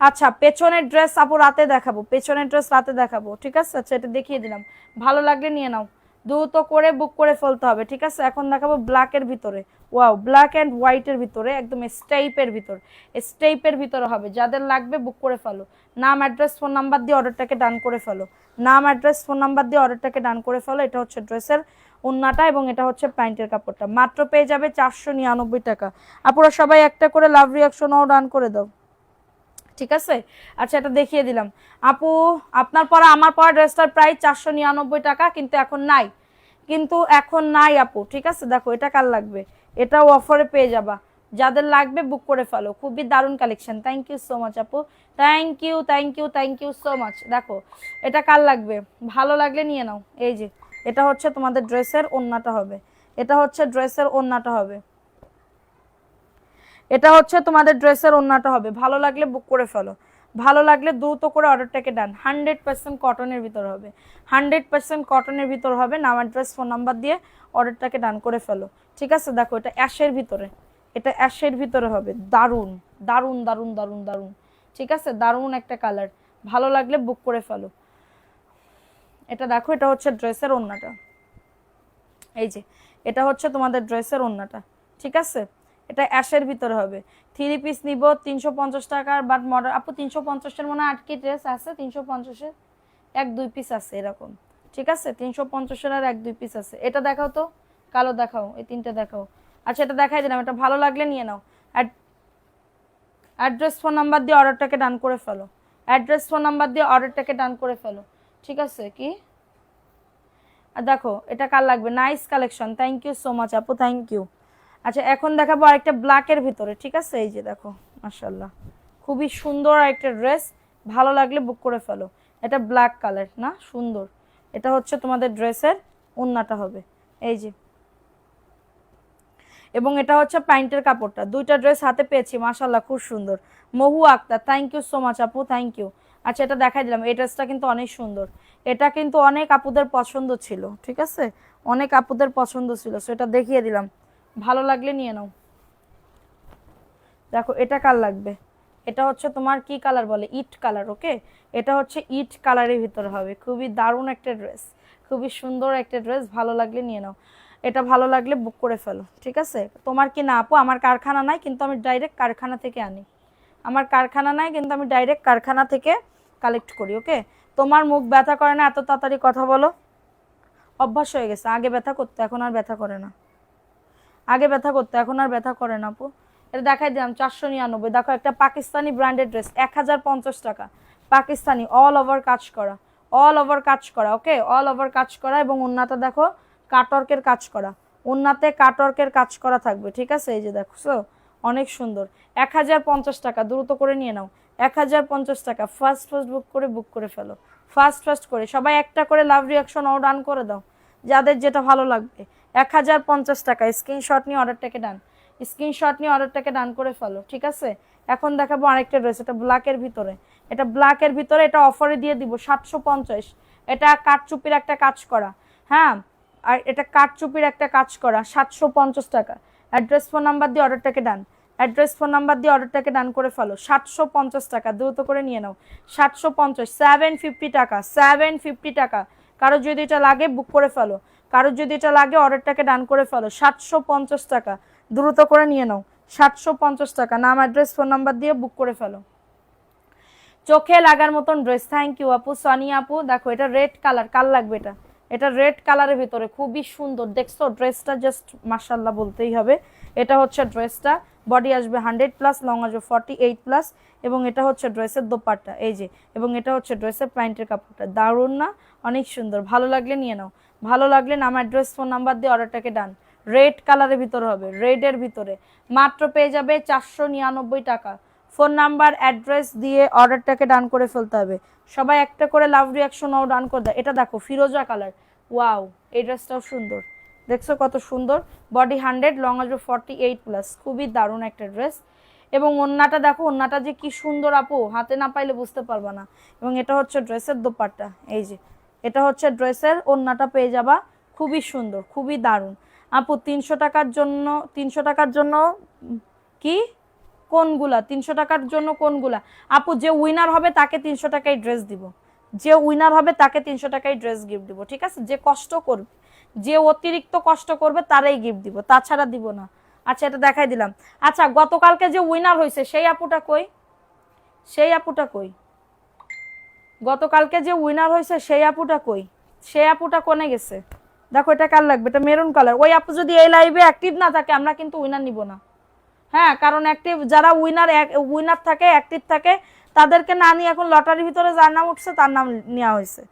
আচ্ছা পেছনের ড্রেস আপু রাতে দেখাবো, পেছনের ড্রেস রাতে দেখাবো, ঠিক আছে? আচ্ছা এটা দেখিয়ে দিলাম, ভালো লাগলে নিয়ে নাও, দ্রুত করে বুক করে ফেলতে হবে, ঠিক আছে? এখন দেখাবো ব্ল্যাকের ভিতরে, ওয়াও ব্ল্যাক অ্যান্ড হোয়াইটের ভিতরে, একদম স্টেইপের ভিতর, স্টেইপের ভিতরে হবে। যাদের লাগবে বুক করে ফেলো, নাম অ্যাড্রেস ফোন নাম্বার দিয়ে অর্ডারটাকে ডান করে ফেলো, নাম অ্যাড্রেস ফোন নাম্বার দিয়ে অর্ডারটাকে ডান করে ফেলো। এটা হচ্ছে ড্রেসের ওন্নাটা এবং এটা হচ্ছে প্যান্টের কাপড়টা, মাত্র পেয়ে যাবে 499 টাকা। আপনারা সবাই একটা করে লাভ রিয়াকশন ও ডান করে দাও, ঠিক আছে? আচ্ছা এটা দেখিয়ে দিলাম আপু, আপনার পরা আমার পরা ড্রেসটার প্রাইস 499 টাকা, কিন্তু এখন নাই, কিন্তু এখন নাই আপু, ঠিক আছে? দেখো এটা কার লাগবে? এটাও অফারে পেয়ে যাবা, যাদের লাগবে বুক করে ফেলো। খুবই দারুণ collection, thank you so much আপু, thank you thank you thank you so much. দেখো এটা কার লাগবে? ভালো লাগলে নিয়ে নাও। এই যে এটা হচ্ছে তোমাদের ড্রেসের ওন্নাটা হবে, এটা হচ্ছে ড্রেসের ওন্নাটা হবে, এটা হচ্ছে তোমাদের ড্রেসের ওন্নাটা হবে। ভালো লাগলে বুক করে ফেলো, ভালো লাগলে দ্রুত করে অর্ডারটাকে ডান। 100% কটনের ভিতর হবে, 100% কটনের ভিতর হবে। নাম অ্যাড্রেস ফোন নাম্বার দিয়ে অর্ডারটাকে ডান করে ফেলো, ঠিক আছে? দেখো এটা অ্যাশের ভিতরে, এটা অ্যাশের ভিতরে হবে, দারুণ দারুণ দারুণ দারুণ দারুণ, ঠিক আছে? দারুণ একটা কালার, ভালো লাগলে বুক করে ফেলো। এটা দেখো এটা হচ্ছে ড্রেসের ওন্নাটা, এই যে এটা হচ্ছে তোমাদের ড্রেসের ওন্নাটা, ঠিক আছে? এটা অ্যাশের ভিতরে হবে। 3 পিস নিব 350 টাকার, বাট মডেল আপু 350-এর মনে হয় 8 ড্রেস আছে, 350-এর 1-2 পিস আছে এরকম, ঠিক আছে? 350-এর আর 1-2 পিস আছে। এটা দেখাও তো, কালো দেখাও, এই তিনটে দেখাও। আচ্ছা এটা দেখাই দিলাম, এটা ভালো লাগলে নিয়ে নাও। অ্যাড্রেস ফোন নাম্বার দিয়ে অর্ডারটাকে ডান করে ফেলো, অ্যাড্রেস ফোন নাম্বার দিয়ে অর্ডারটাকে ডান করে ফেলো। ঠিক আছে কি আর দেখো এটা কার লাগবে, nice collection, thank you so much আপু, থ্যাংক ইউ। আচ্ছা এখন দেখাবো আরেকটা ব্ল্যাকের ভিতরে, ঠিক আছে, এই যে দেখো মাশাআল্লাহ খুবই সুন্দর একটা ড্রেস, ভালো লাগলে বুক করে ফেলো। এটা ব্ল্যাক কালার না, সুন্দর। এটা হচ্ছে তোমাদের ড্রেসের ওন্নাটা হবে এই যে, এবং এটা হচ্ছে প্যান্টের কাপড়টা। দুইটা ড্রেস হাতে পেয়েছি মাশাআল্লাহ, খুব সুন্দর। Mohu Akter, thank you so much আপু, থ্যাংক ইউ। আচ্ছা এটা দেখাই দিলাম, এই ড্রেসটা কিন্তু অনেক সুন্দর, এটা কিন্তু অনেক আপুদের পছন্দ ছিল, ঠিক আছে, অনেক আপুদের পছন্দ ছিল, সো এটা দেখিয়ে দিলাম, ভালো লাগলে নিয়ে নাও। দেখো এটা কার লাগবে, এটা হচ্ছে তোমার কি কালার বলে, ইট কালার, ওকে, এটা হচ্ছে ইট কালারের ভিতরে হবে, খুবই দারুণ একটা ড্রেস, খুবই সুন্দর একটা ড্রেস, ভালো লাগলে নিয়ে নাও। এটা ভালো লাগলে বুক করে ফেলো, ঠিক আছে। তোমার কি না আপু, আমার কারখানা নাই কিন্তু আমি ডাইরেক্ট কারখানা থেকে আনি, আমার কারখানা নাই কিন্তু আমি ডাইরেক্ট কারখানা থেকে কালেক্ট করি, ওকে। তোমার মুখ ব্যথা করে না, এত তাড়াতাড়ি কথা বলো, অভ্যাস হয়ে গেছে, আগে ব্যথা করতে এখন আর ব্যথা করে না, আগে ব্যথা করতে এখন আর ব্যথা করে না আপু। এটা দেখাই দিলাম 499, দেখো একটা পাকিস্তানি ব্র্যান্ডেড ড্রেস 1050 টাকা, পাকিস্তানি, অল ওভার কাজ করা, অল ওভার কাজ করা, ওকে, অল ওভার কাজ করা, এবং ওন্নাটা দেখো কাটওয়ার্কের কাজ করা, ওন্নাতে কাটওয়ার্কের কাজ করা থাকবে, ঠিক আছে, এই যে দেখছো অনেক সুন্দর। 1050 টাকা, দ্রুত করে নিয়ে নাও, 1050 টাকা, ফার্স্ট বুক করে ফেলো, ফার্স্ট করে সবাই একটা করে লাভ রিয়াকশন ও ডান করে দাও, যাদের যেটা ভালো লাগবে। 1050 টাকা, স্ক্রিনশট নিয়ে অর্ডারটাকে ডান, স্ক্রিনশট নিয়ে অর্ডারটাকে ডান করে ফেলো, ঠিক আছে। এখন দেখাবো আরেকটা ড্রেস, এটা ব্ল্যাকের ভিতরে, এটা ব্ল্যাকের ভিতরে, এটা অফারে দিয়ে দিব 750, এটা কাটচুপির একটা কাজ করা, হ্যাঁ, আর এটা কাটচুপির একটা কাজ করা, 750 টাকা। অ্যাড্রেস ফোন নাম্বার দিয়ে অর্ডারটাকে ডান, অ্যাড্রেস ফোন নাম্বার দিয়ে অর্ডারটাকে ডান করে ফেলো, 750 টাকা, দ্রুত করে নিয়ে নাও, 750, 750 টাকা, 750 টাকা। কারো যদি এটা লাগে বুক করে ফেলো, কারোর যদি এটা লাগে অর্ডারটাকে ডান করে ফেলো, 750 টাকা, দ্রুত করে নিয়ে নাও, 750 টাকা, নাম অ্যাড্রেস ফোন নাম্বার দিয়ে বুক করে ফেলো। চোখে লাগার মতন ড্রেস, থ্যাংক ইউ আপু, সানিয়া আপু। দেখো এটা রেড কালার, কাল লাগবে এটা, এটা রেড কালারের ভিতরে খুবই সুন্দর, দেখছো ড্রেসটা জাস্ট মাশাআল্লাহ বলতেই হবে। এটা হচ্ছে ড্রেসটা, বডি আসবে 100+, লং আসবে 48+, এবং এটা হচ্ছে ড্রেসের দোপাট্টা এই যে, এবং এটা হচ্ছে ড্রেসের প্যান্টের কাপড়টা, দারুণ না, অনেক সুন্দর, ভালো লাগলে নিয়ে নাও, ভালো লাগলে নাম অ্যাড্রেস ফোন নাম্বার দিয়ে অর্ডারটাকে ডান। রেড কালারের ভিতরে হবে, রেডের ভিতরে মাত্র পেয়ে যাবে 499 টাকা। ফোন নাম্বার অ্যাড্রেস দিয়ে অর্ডারটাকে ডান করে ফেলতে হবে, সবাই একটা করে লাভ রিয়াকশনও ডান করে দেয়। এটা দেখো ফিরোজা কালার, ওয়াও, এই ড্রেসটাও সুন্দর, দেখছো কত সুন্দর, বডি 100, লং আসবে 48+, খুবই দারুণ একটা ড্রেস। এবং ওন্নাটা দেখো, ওন্নাটা যে কি সুন্দর আপু, হাতে না পাইলে বুঝতে পারবা না। এবং এটা হচ্ছে ড্রেসের দোপাট্টা এই যে, এটা হচ্ছে ড্রেসের ওন্নাটা পেয়ে যাবা, খুবই সুন্দর, খুবই দারুণ আপু। 300 টাকার জন্য, 300 টাকার জন্য কি কোনগুলা, 300 টাকার জন্য কোনগুলা আপু, যে উইনার হবে তাকে 300 টাকায় ড্রেস দিব, যে উইনার হবে তাকে 300 টাকায় ড্রেস গিফট দিব, ঠিক আছে, যে কষ্ট করবে, যে অতিরিক্ত কষ্ট করবে তারাই গিফট দিব, তাছাড়া দিব না। আচ্ছা এটা দেখাই দিলাম। আচ্ছা গতকালকে যে উইনার হয়েছে সেই আপুটা কই, সেই আপুটা কই, গতকালকে যে উইনার হয়েছে সেই আপুটা কই, সেই আপুটা কোনে গেছে? দেখো এটা কার লাগবে, এটা মেরুন কালার। ওই আপু যদি এই লাইভে অ্যাক্টিভ না থাকে আমরা কিন্তু উইনার নিব না, হ্যাঁ, কারণ অ্যাক্টিভ যারা উইনার থাকে, অ্যাক্টিভ থাকে, তাদেরকে না নিয়ে এখন লটারির ভিতরে যার নাম উঠছে তার নাম নেওয়া হয়েছে,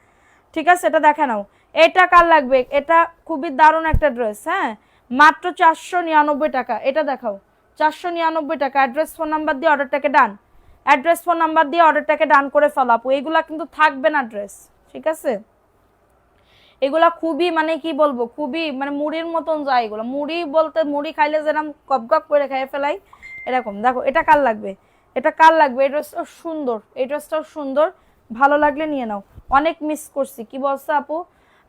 ঠিক আছে। এটা দেখে নাও, এটা কার লাগবে, এটা খুবই দারুণ একটা ড্রেস, হ্যাঁ, মাত্র 499 টাকা। এটা দেখাও, 499 টাকা। অ্যাড্রেস ফোন নাম্বার দিয়ে অর্ডারটাকে ডান, অ্যাড্রেস ফোন নাম্বার দিয়ে অর্ডারটাকে ডান করে ফেলো আপু, এগুলা কিন্তু থাকবে না ড্রেস, ঠিক আছে। এগুলা খুবই মানে কি বলবো, খুবই মানে মুড়ির মতন যায় এগুলো, মুড়ি বলতে মুড়ি খাইলে যেরকম গপ গপ করে খেয়ে ফেলাই এরকম। দেখো এটা কার লাগবে, এটা কার লাগবে, এই ড্রেসটাও সুন্দর, এই ড্রেসটাও সুন্দর, ভালো লাগলে নিয়ে নাও। অনেক মিস করছি, কি বলছে আপু,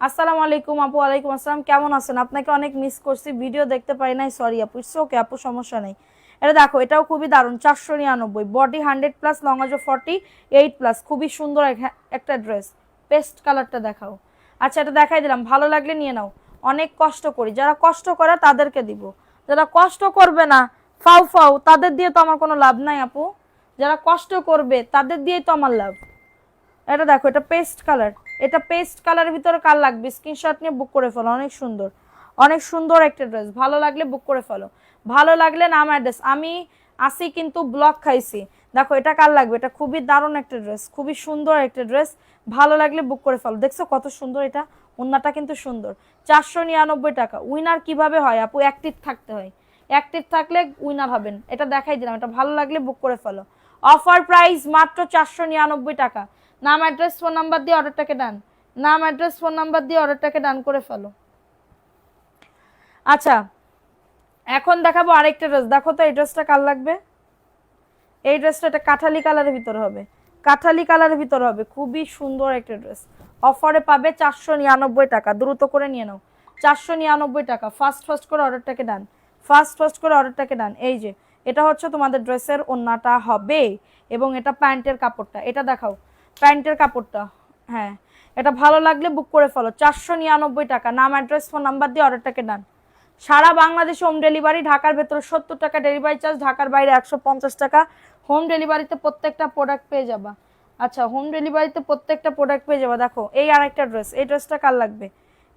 আসসালামু আলাইকুম আপু। ওয়ালাইকুম আসসালাম, কেমন আছেন? আপনাকে অনেক মিস করছি, ভিডিও দেখতে পারি নাই, সরি আপু, ইটস ওকে আপু, সমস্যা নেই। এটা দেখো এটাও খুবই দারুণ, 499, বডি 100+, লং আসবে 48+, খুবই সুন্দর একটা ড্রেস, পেস্ট কালারটা দেখাও। আচ্ছা এটা দেখাই দিলাম, ভালো লাগলে নিয়ে নাও। অনেক কষ্ট করি, যারা কষ্ট করে তাদেরকে দিব, যারা কষ্ট করবে না ফাউ ফাউ তাদের দিয়ে তো আমার কোনো লাভ নাই আপু, যারা কষ্ট করবে তাদের দিয়েই তো আমার লাভ। এটা দেখো এটা পেস্ট কালার, এটা পেস্ট কালারের ভিতরে কার লাগবে স্ক্রিনশট নিয়ে বুক করে ফেলো, অনেক সুন্দর, অনেক সুন্দর একটা ড্রেস, ভালো লাগলে বুক করে ফেলো, ভালো লাগলে নাম অ্যাড্রেস। আমি আসি কিন্তু ব্লক খাইছি, দেখো এটা কার লাগবে, এটা খুবই দারুণ একটা ড্রেস, খুবই সুন্দর একটা ড্রেস, ভালো লাগলে বুক করে ফেলো। দেখছো কত সুন্দর এটা, ওন্নাটা কিন্তু সুন্দর। 499 টাকা। উইনার কিভাবে হয় আপু? অ্যাক্টিভ থাকতে হয়, অ্যাক্টিভ থাকলে উইনার হবেন, এটা দেখাই দিলাম। এটা ভালো লাগলে বুক করে ফেলো। অফার প্রাইস মাত্র 499 টাকা। নাম, অ্যাড্রেস, ফোন নাম্বার দিয়ে অর্ডারটাকে ডান, নাম, অ্যাড্রেস, ফোন নাম্বার দিয়ে অর্ডারটাকে ডান করে ফেলো। আচ্ছা, এখন দেখাবো আরেকটা ড্রেস। দেখো তো এই ড্রেসটা কার লাগবে? এই ড্রেসটা এটা কাঠালি কালারের ভিতরে হবে, কাঠালি কালারের ভিতরে হবে, খুবই সুন্দর একটা ড্রেস। অফারে পাবে 499 টাকা, দ্রুত করে নিয়ে নাও। 499 টাকা। ফার্স্ট ফার্স্ট করে অর্ডারটাকে ডান, ফার্স্ট ফার্স্ট করে অর্ডারটাকে ডান। এই যে এটা হচ্ছে তোমাদের ড্রেসের ওন্নাটা হবে, এবং এটা প্যান্টের কাপড়টা, এটা দেখাও প্যান্টের কাপড়টা। হ্যাঁ, এটা ভালো লাগলে বুক করে ফেলো। 499 টাকা। নাম, অ্যাড্রেস, ফোন নাম্বার দিয়ে অর্ডারটাকে ডান। সারা বাংলাদেশে হোম ডেলিভারি, ঢাকার ভেতরে 70 টাকা ডেলিভারি চার্জ, ঢাকার বাইরে 150 টাকা। হোম ডেলিভারিতে প্রত্যেকটা প্রোডাক্ট পেয়ে যাবা। আচ্ছা, হোম ডেলিভারিতে প্রত্যেকটা প্রোডাক্ট পেয়ে যাবা। দেখো এই আরেকটা ড্রেস, এই ড্রেসটা কার লাগবে?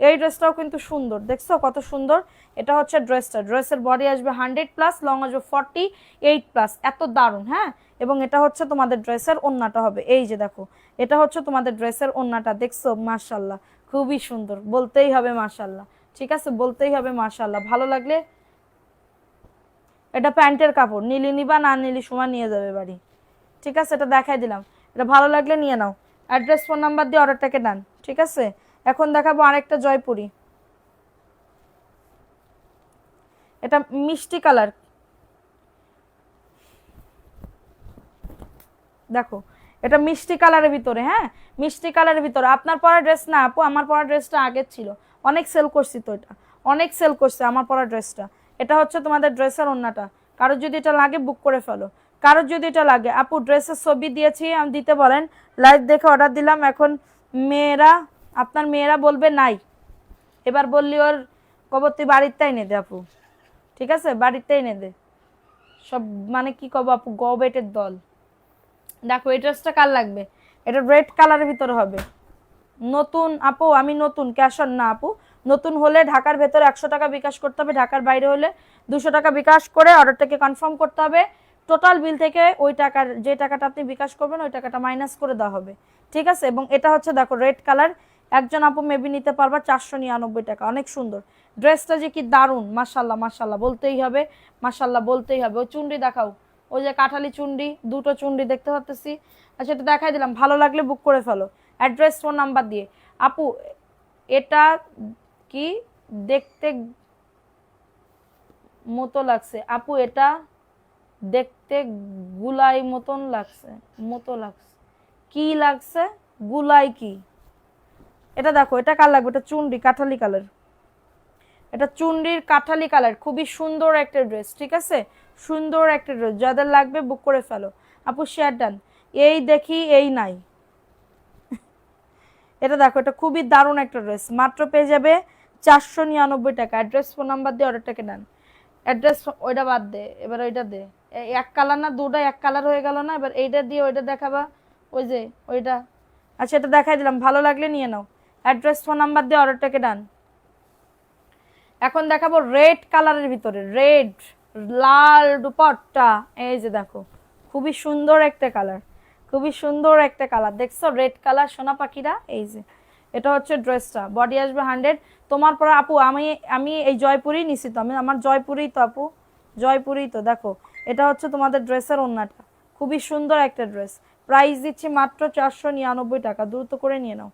এই ড্রেসটাও কিন্তু সুন্দর, দেখছো কত সুন্দর। এটা হচ্ছে ড্রেসটা, ড্রেসের বডি আসবে 100+, লং আসবে 48+, এত দারুণ। হ্যাঁ, এবং এটা হচ্ছে তোমাদের ড্রেসের ওন্নাটা হবে। এই যে দেখো, এটা হচ্ছে তোমাদের ড্রেসের ওন্নাটা, দেখছো? মাশাআল্লাহ, খুবই সুন্দর, বলতেই হবে মাশাআল্লাহ। ঠিক আছে, বলতেই হবে মাশাআল্লাহ। ভালো লাগলে, এটা প্যান্টের কাপড়, নিলি নিবা, না নিলি সময় নিয়ে যাবে বাড়ি। ঠিক আছে, এটা দেখাই দিলাম। এটা ভালো লাগলে নিয়ে নাও। অ্যাড্রেস, ফোন নাম্বার দিয়ে অর্ডারটাকে ডান। ঠিক আছে, এখন দেখাবো আরেকটা জয়পুরি। এটা মিষ্টি কালার, দেখো এটা মিষ্টি কালারের ভিতরে। হ্যাঁ, মিষ্টি কালারের ভিতরে। আপনার পরা ড্রেস না আপু, আমার পরা ড্রেসটা আগের ছিল, অনেক সেল করছি তো, এটা অনেক সেল করছে আমার পরা ড্রেসটা। এটা হচ্ছে তোমাদের ড্রেসের ওন্নাটা। কারোর যদি এটা লাগে বুক করে ফেলো, কারোর যদি এটা লাগে। আপু ড্রেসের ছবি দিয়েছি, আমি দিতে বলেন, লাইভ দেখে অর্ডার দিলাম। এখন মেয়েরা, আপনার মেয়েরা বলবে নাই, এবার বললি ওর কবর তুই বাড়িতেই এনে দে আপু। ঠিক আছে, বাড়িতেই এনে দে সব, মানে কি কব আপু, গবেটের দল। দেখো এই ড্রেসটা কার লাগবে? এটা রেড কালারের ভিতরে হবে, নতুন আপু। আমি নতুন, ক্যাশ অন না আপু। নতুন হলে ঢাকার ভেতরে 100 টাকা বিকাশ করতে হবে, ঢাকার বাইরে হলে 200 টাকা বিকাশ করে অর্ডারটাকে কনফার্ম করতে হবে। টোটাল বিল থেকে ওই টাকার, যে টাকাটা আপনি বিকাশ করবেন ওই টাকাটা মাইনাস করে দেওয়া হবে। ঠিক আছে, এবং এটা হচ্ছে দেখো রেড কালার, একজন আপু মেবি নিতে পারবা 499 টাকা। অনেক সুন্দর ড্রেসটা, যে কি দারুণ, মাশাল্লাহ মাশাল্লাহ বলতেই হবে, মাশাল্লাহ বলতেই হবে। ওই চুন্ডি দেখাও, ওই যে কাঠালি চুন্ডি, দুটো চুন্ডি দেখতে পাচ্ছি। আচ্ছা, এটা দেখাই দিলাম, ভালো লাগলে বুক করে ফেলো। অ্যাড্রেস, ফোন নাম্বার দিয়ে। আপু এটা কি দেখতে মতো লাগছে আপু? এটা দেখতে গুলাই মতন লাগছে, মতো লাগছে, কি লাগছে? গুলাই কি? এটা দেখো, এটা কার লাগবে? এটা চুন্ডি কাঠালি কালার, এটা চুন্ডির কাঠালি কালার, খুবই সুন্দর একটা ড্রেস। ঠিক আছে, সুন্দর একটা ড্রেস, যাদের লাগবে বুক করে ফেলো। আপু শেয়ার ডান। এই দেখি এই নাই, এটা দেখো, এটা খুবই দারুণ একটা ড্রেস, মাত্র পেয়ে যাবে 499 টাকা। অ্যাড্রেস, ফোন নাম্বার দিয়ে অর্ডারটাকে নেন। অ্যাড্রেস, ওইটা বাদ দে, এবার ওইটা দে। এক কালার না, দুটা এক কালার হয়ে গেল না, এবার এইটা দিয়ে ওইটা দেখাবা, ওই যে ওইটা। আচ্ছা, এটা দেখাই দিলাম, ভালো লাগলে নিয়ে নাও। অ্যাড্রেস, ফোন নাম্বার দিয়ে অর্ডারটাকে ডান। এখন দেখাবো রেড কালারের ভিতরে, রেড লাল দুপাট্টা। এই যে দেখো, খুবই সুন্দর একটা কালার, খুবই সুন্দর একটা কালার, দেখছো? রেড কালার সোনা পাখিরা। এই যে এটা হচ্ছে ড্রেসটা, বডি আসবে 100। তোমার পরে আপু আমি আমি এই জয়পুরি নিছি তো, আমি আমার জয়পুরি তো আপু, জয়পুরি তো। দেখো এটা হচ্ছে তোমাদের ড্রেসের ওন্নাটা, খুবই সুন্দর একটা ড্রেস। প্রাইস দিচ্ছি মাত্র 499 টাকা, দ্রুত করে নিয়ে নাও,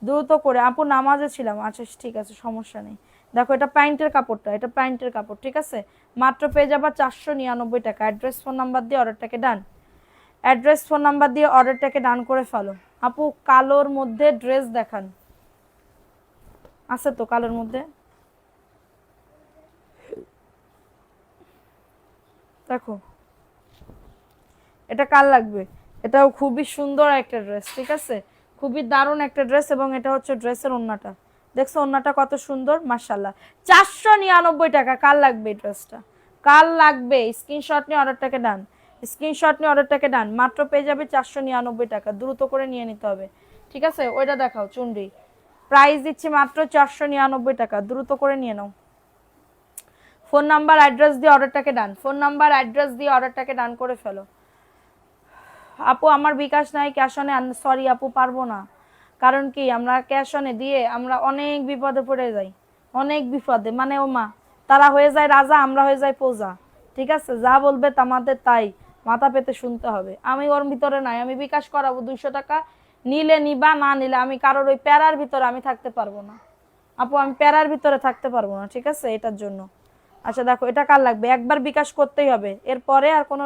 দ্রুত করে। আপু নামাজে ছিলাম। আচ্ছা ঠিক আছে, সমস্যা নেই। দেখো এটা প্যান্টের কাপড়টা, এটা প্যান্টের কাপড়। ঠিক আছে, মাত্র পেয়ে যাবা 499 টাকা। অ্যাড্রেস, ফোন নাম্বার দিয়ে অর্ডারটাকে ডান। অ্যাড্রেস, ফোন নাম্বার দিয়ে অর্ডারটাকে ডান করে ফেলো। আপু কালোর মধ্যে ড্রেস দেখান, আছে তো কালোর মধ্যে? দেখো এটা কার লাগবে? এটাও খুবই সুন্দর একটা ড্রেস। ঠিক আছে, খুবই দারুণ একটা ড্রেস, এবং এটা হচ্ছে ড্রেসের ওন্নাটা, দেখছো ওন্নাটা কত সুন্দর, মাশাল্লাহ। 499 টাকা। কার লাগবে এই ড্রেসটা? কার লাগবে? স্ক্রিনশট নিয়ে অর্ডারটাকে ডান, স্ক্রিনশট নিয়ে অর্ডারটাকে ডান। মাত্র পেয়ে যাবে 499 টাকা, দ্রুত করে নিয়ে নিতে হবে। ঠিক আছে, ওইটা দেখাও চুন্ডি, প্রাইস দিচ্ছি মাত্র 499 টাকা, দ্রুত করে নিয়ে নাও। ফোন নাম্বার অ্যাড্রেস দিয়ে অর্ডারটাকে ডান, ফোন নাম্বার অ্যাড্রেস দিয়ে অর্ডারটাকে ডান করে ফেলো। আপু আমার বিকাশ নাই, ক্যাশ অনে, সরি আপু পারবো না। কারণ কি আমরা ক্যাশ অনে দিয়ে আমরা অনেক বিপদে পড়ে যাই, অনেক বিপদে, মানে ও মা, তারা হয়ে যায় রাজা, আমরা হয়ে যাই প্রজা। ঠিক আছে, যা বলবে আমাদের তাই মাথা পেতে শুনতে হবে। আমি ওর ভিতরে নাই, আমি বিকাশ করাবো 200 টাকা, নিলে নিবা, না নিলে আমি কারোর ওই প্যারার ভিতরে আমি থাকতে পারবো না আপু, আমি প্যারার ভিতরে থাকতে পারবো না, ঠিক আছে, এটার জন্য। আচ্ছা দেখো এটা কার লাগবে, একবার বিকাশ করতেই হবে, এরপরে আর কোনো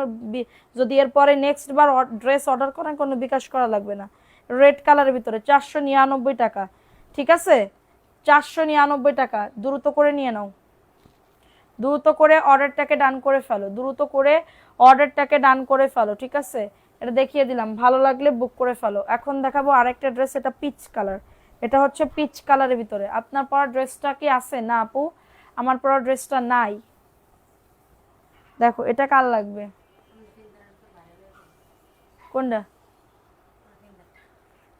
যদি এরপরে নেক্সট বার ড্রেস অর্ডার করেন কোনো বিকাশ করা লাগবে না। রেড কালারের ভিতরে 499 টাকা, ঠিক আছে, 499 টাকা, দ্রুত করে নিয়ে নাও, দ্রুত করে অর্ডারটাকে ডান করে ফেলো, দ্রুত করে অর্ডারটাকে ডান করে ফেলো, ঠিক আছে। এটা দেখিয়ে দিলাম, ভালো লাগলে বুক করে ফেলো। এখন দেখাবো আরেকটা ড্রেস, এটা পিচ কালার, এটা হচ্ছে পিচ কালারের ভিতরে। আপনার পরা ড্রেসটা কি আছে? না আপু আমার পরা ড্রেসটা নাই। দেখো এটা কার লাগবে, কোনটা?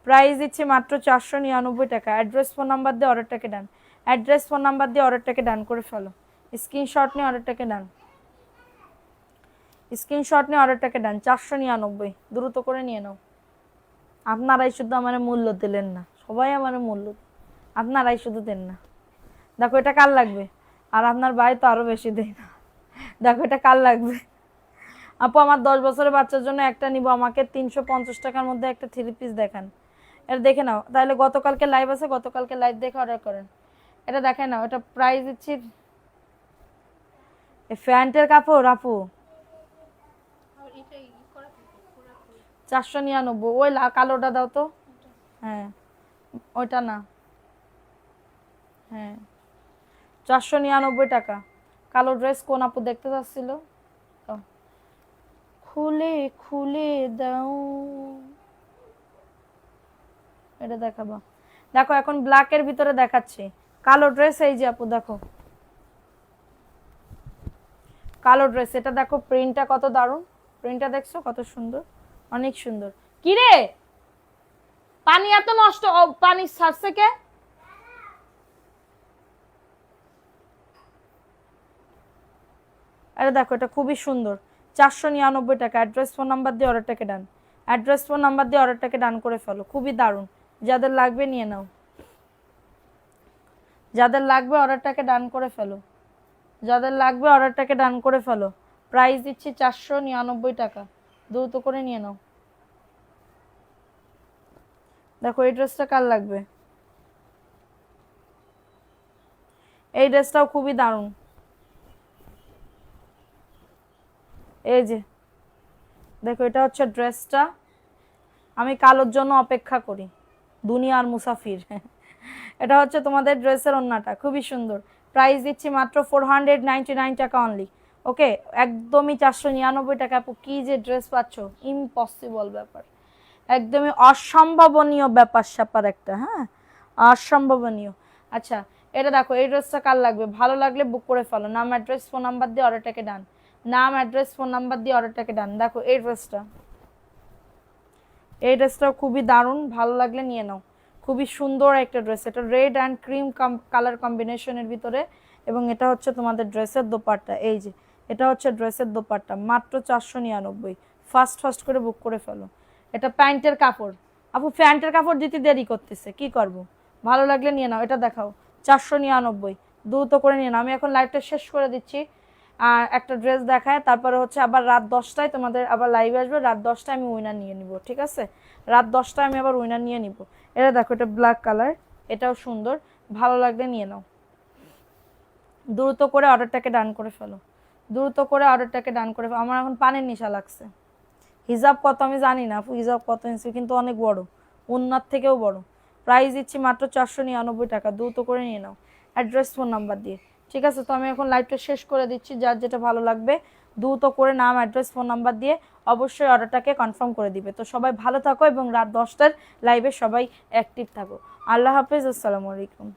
প্রাইস দিচ্ছি মাত্র 499 টাকা। অ্যাড্রেস ফোন নাম্বার দিয়ে অর্ডারটাকে ডান, অ্যাড্রেস ফোন নাম্বার দিয়ে অর্ডারটাকে ডান করে ফেলো, স্ক্রিনশট নিয়ে অর্ডারটাকে ডান, স্ক্রিনশট নিয়ে অর্ডারটাকে ডান। 499, দ্রুত করে নিয়ে নাও। আপনারাই শুধু আমার মূল্য দিলেন না, সবাই আমার মূল্য, আপনারাই শুধু দেন না। দেখো এটা কার লাগবে, আর আপনার ভাই তো আরো বেশি দেয় না। দেখো এটা কার লাগবে আপু, আমার 10 বছরের বাচ্চার জন্য একটা নিব, আমাকে 350 টাকার মধ্যে একটা 3 পিস দেখান। এটা দেখে নাও, তাহলে গতকালকে লাইভ আছে, গতকালকে লাইভ দেখে অর্ডার করেন। এটা দেখে নাও, এটা প্রাইস দিচ্ছি, প্যান্টের কাপড় আপু 499। ওই কালোটা দাও তো, হ্যাঁ ওইটা না, হ্যাঁ 499 টাকা। কালো ড্রেস কোন আপু দেখতে চাচ্ছিল, খুলে খুলে দাও, এটা দেখাবো। দেখো এখন ব্ল্যাকের ভিতরে দেখাচ্ছি কালো ড্রেস, এই যে আপু দেখো কালো ড্রেস, এটা দেখো প্রিন্টটা কত দারুণ, প্রিন্টটা দেখছো কত সুন্দর, অনেক সুন্দর। কি রে পানি এত নষ্ট, পানি ছাড়ছে কে? আরে দেখো এটা খুবই সুন্দর, 499 টাকা। অ্যাড্রেস ফোন নাম্বার দিয়ে অর্ডারটাকে ডান, অ্যাড্রেস ফোন নাম্বার দিয়ে অর্ডারটাকে ডান করে ফেলো, খুবই দারুণ। যাদের লাগবে নিয়ে নাও, যাদের লাগবে অর্ডারটাকে ডান করে ফেলো, যাদের লাগবে অর্ডারটাকে ডান করে ফেলো। প্রাইস দিচ্ছি 499 টাকা, দ্রুত করে নিয়ে নাও। দেখো এই ড্রেসটা কার লাগবে, এই ড্রেসটাও খুবই দারুণ, এই যে দেখো এটা হচ্ছে ড্রেসটা। আমি কালোর জন্য অপেক্ষা করি, দুনিয়ার মুসাফির। এটা হচ্ছে তোমাদের ড্রেসের ওন্নাটা, খুবই সুন্দর। প্রাইস দিচ্ছি মাত্র 499 টাকা অনলি। ওকে একদমই 499 টাকা। আপু কি যে ড্রেস পাচ্ছ, ইম্পসিবল ব্যাপার, একদমই অসম্ভাবনীয় ব্যাপার স্যাপার একটা, হ্যাঁ অসম্ভাবনীয়। আচ্ছা এটা দেখো এই ড্রেসটা কার লাগবে, ভালো লাগলে বুক করে ফেলো, নাম অ্যাড্রেস ফোন নাম্বার দিয়ে অর্ডারটাকে ডান, নাম অ্যাড্রেস ফোন নাম্বার দিয়ে অর্ডারটাকে ডান। দেখো এই ড্রেসটা, এই ড্রেসটাও খুবই দারুণ, ভালো লাগলে নিয়ে নাও, খুবই সুন্দর একটা ড্রেস। এটা রেড অ্যান্ড ক্রিম কালার কম্বিনেশনের ভিতরে, এবং এটা হচ্ছে তোমাদের ড্রেসের দোপাট্টা, এই যে এটা হচ্ছে ড্রেসের দোপাট্টা, মাত্র 499। ফাস্ট ফাস্ট করে বুক করে ফেলো। এটা প্যান্টের কাপড় আপু, প্যান্টের কাপড় দিতে দেরি করতেছে, কি করব, ভালো লাগলে নিয়ে নাও। এটা দেখাও 499, দ্রুত করে নিয়ে নাও। আমি এখন লাইভটা শেষ করে দিচ্ছি, আর একটা ড্রেস দেখায়, তারপরে হচ্ছে আবার রাত 10টায় তোমাদের আবার লাইভ আসবে, রাত 10টায় আমি উইনার নিয়ে নিব, ঠিক আছে, রাত 10টায় আমি আবার উইনার নিয়ে নিব। এটা দেখো এটা ব্ল্যাক কালার, এটাও সুন্দর, ভালো লাগলে নিয়ে নাও, দ্রুত করে অর্ডারটাকে ডান করে ফেলো, দ্রুত করে অর্ডারটাকে ডান করে ফেলো। আমার এখন পানির নেশা লাগছে। হিজাব কত আমি জানি না, হিজাব কত ইঞ্চি, কিন্তু অনেক বড়, ওন্নার থেকেও বড়। প্রাইস দিচ্ছি মাত্র 499 টাকা, দ্রুত করে নিয়ে নাও অ্যাড্রেস ফোন নাম্বার দিয়ে, ঠিক আছে। তো আমি এখন লাইভটা শেষ করে দিচ্ছি, যার যেটা ভালো লাগবে দ্রুত করে নাম অ্যাড্রেস ফোন নাম্বার দিয়ে অবশ্যই অর্ডারটাকে কনফার্ম করে দিবে। তো সবাই ভালো থাকো এবং রাত 10টার লাইভে সবাই অ্যাক্টিভ থাকো। আল্লাহ হাফেজ, আসসালামু আলাইকুম।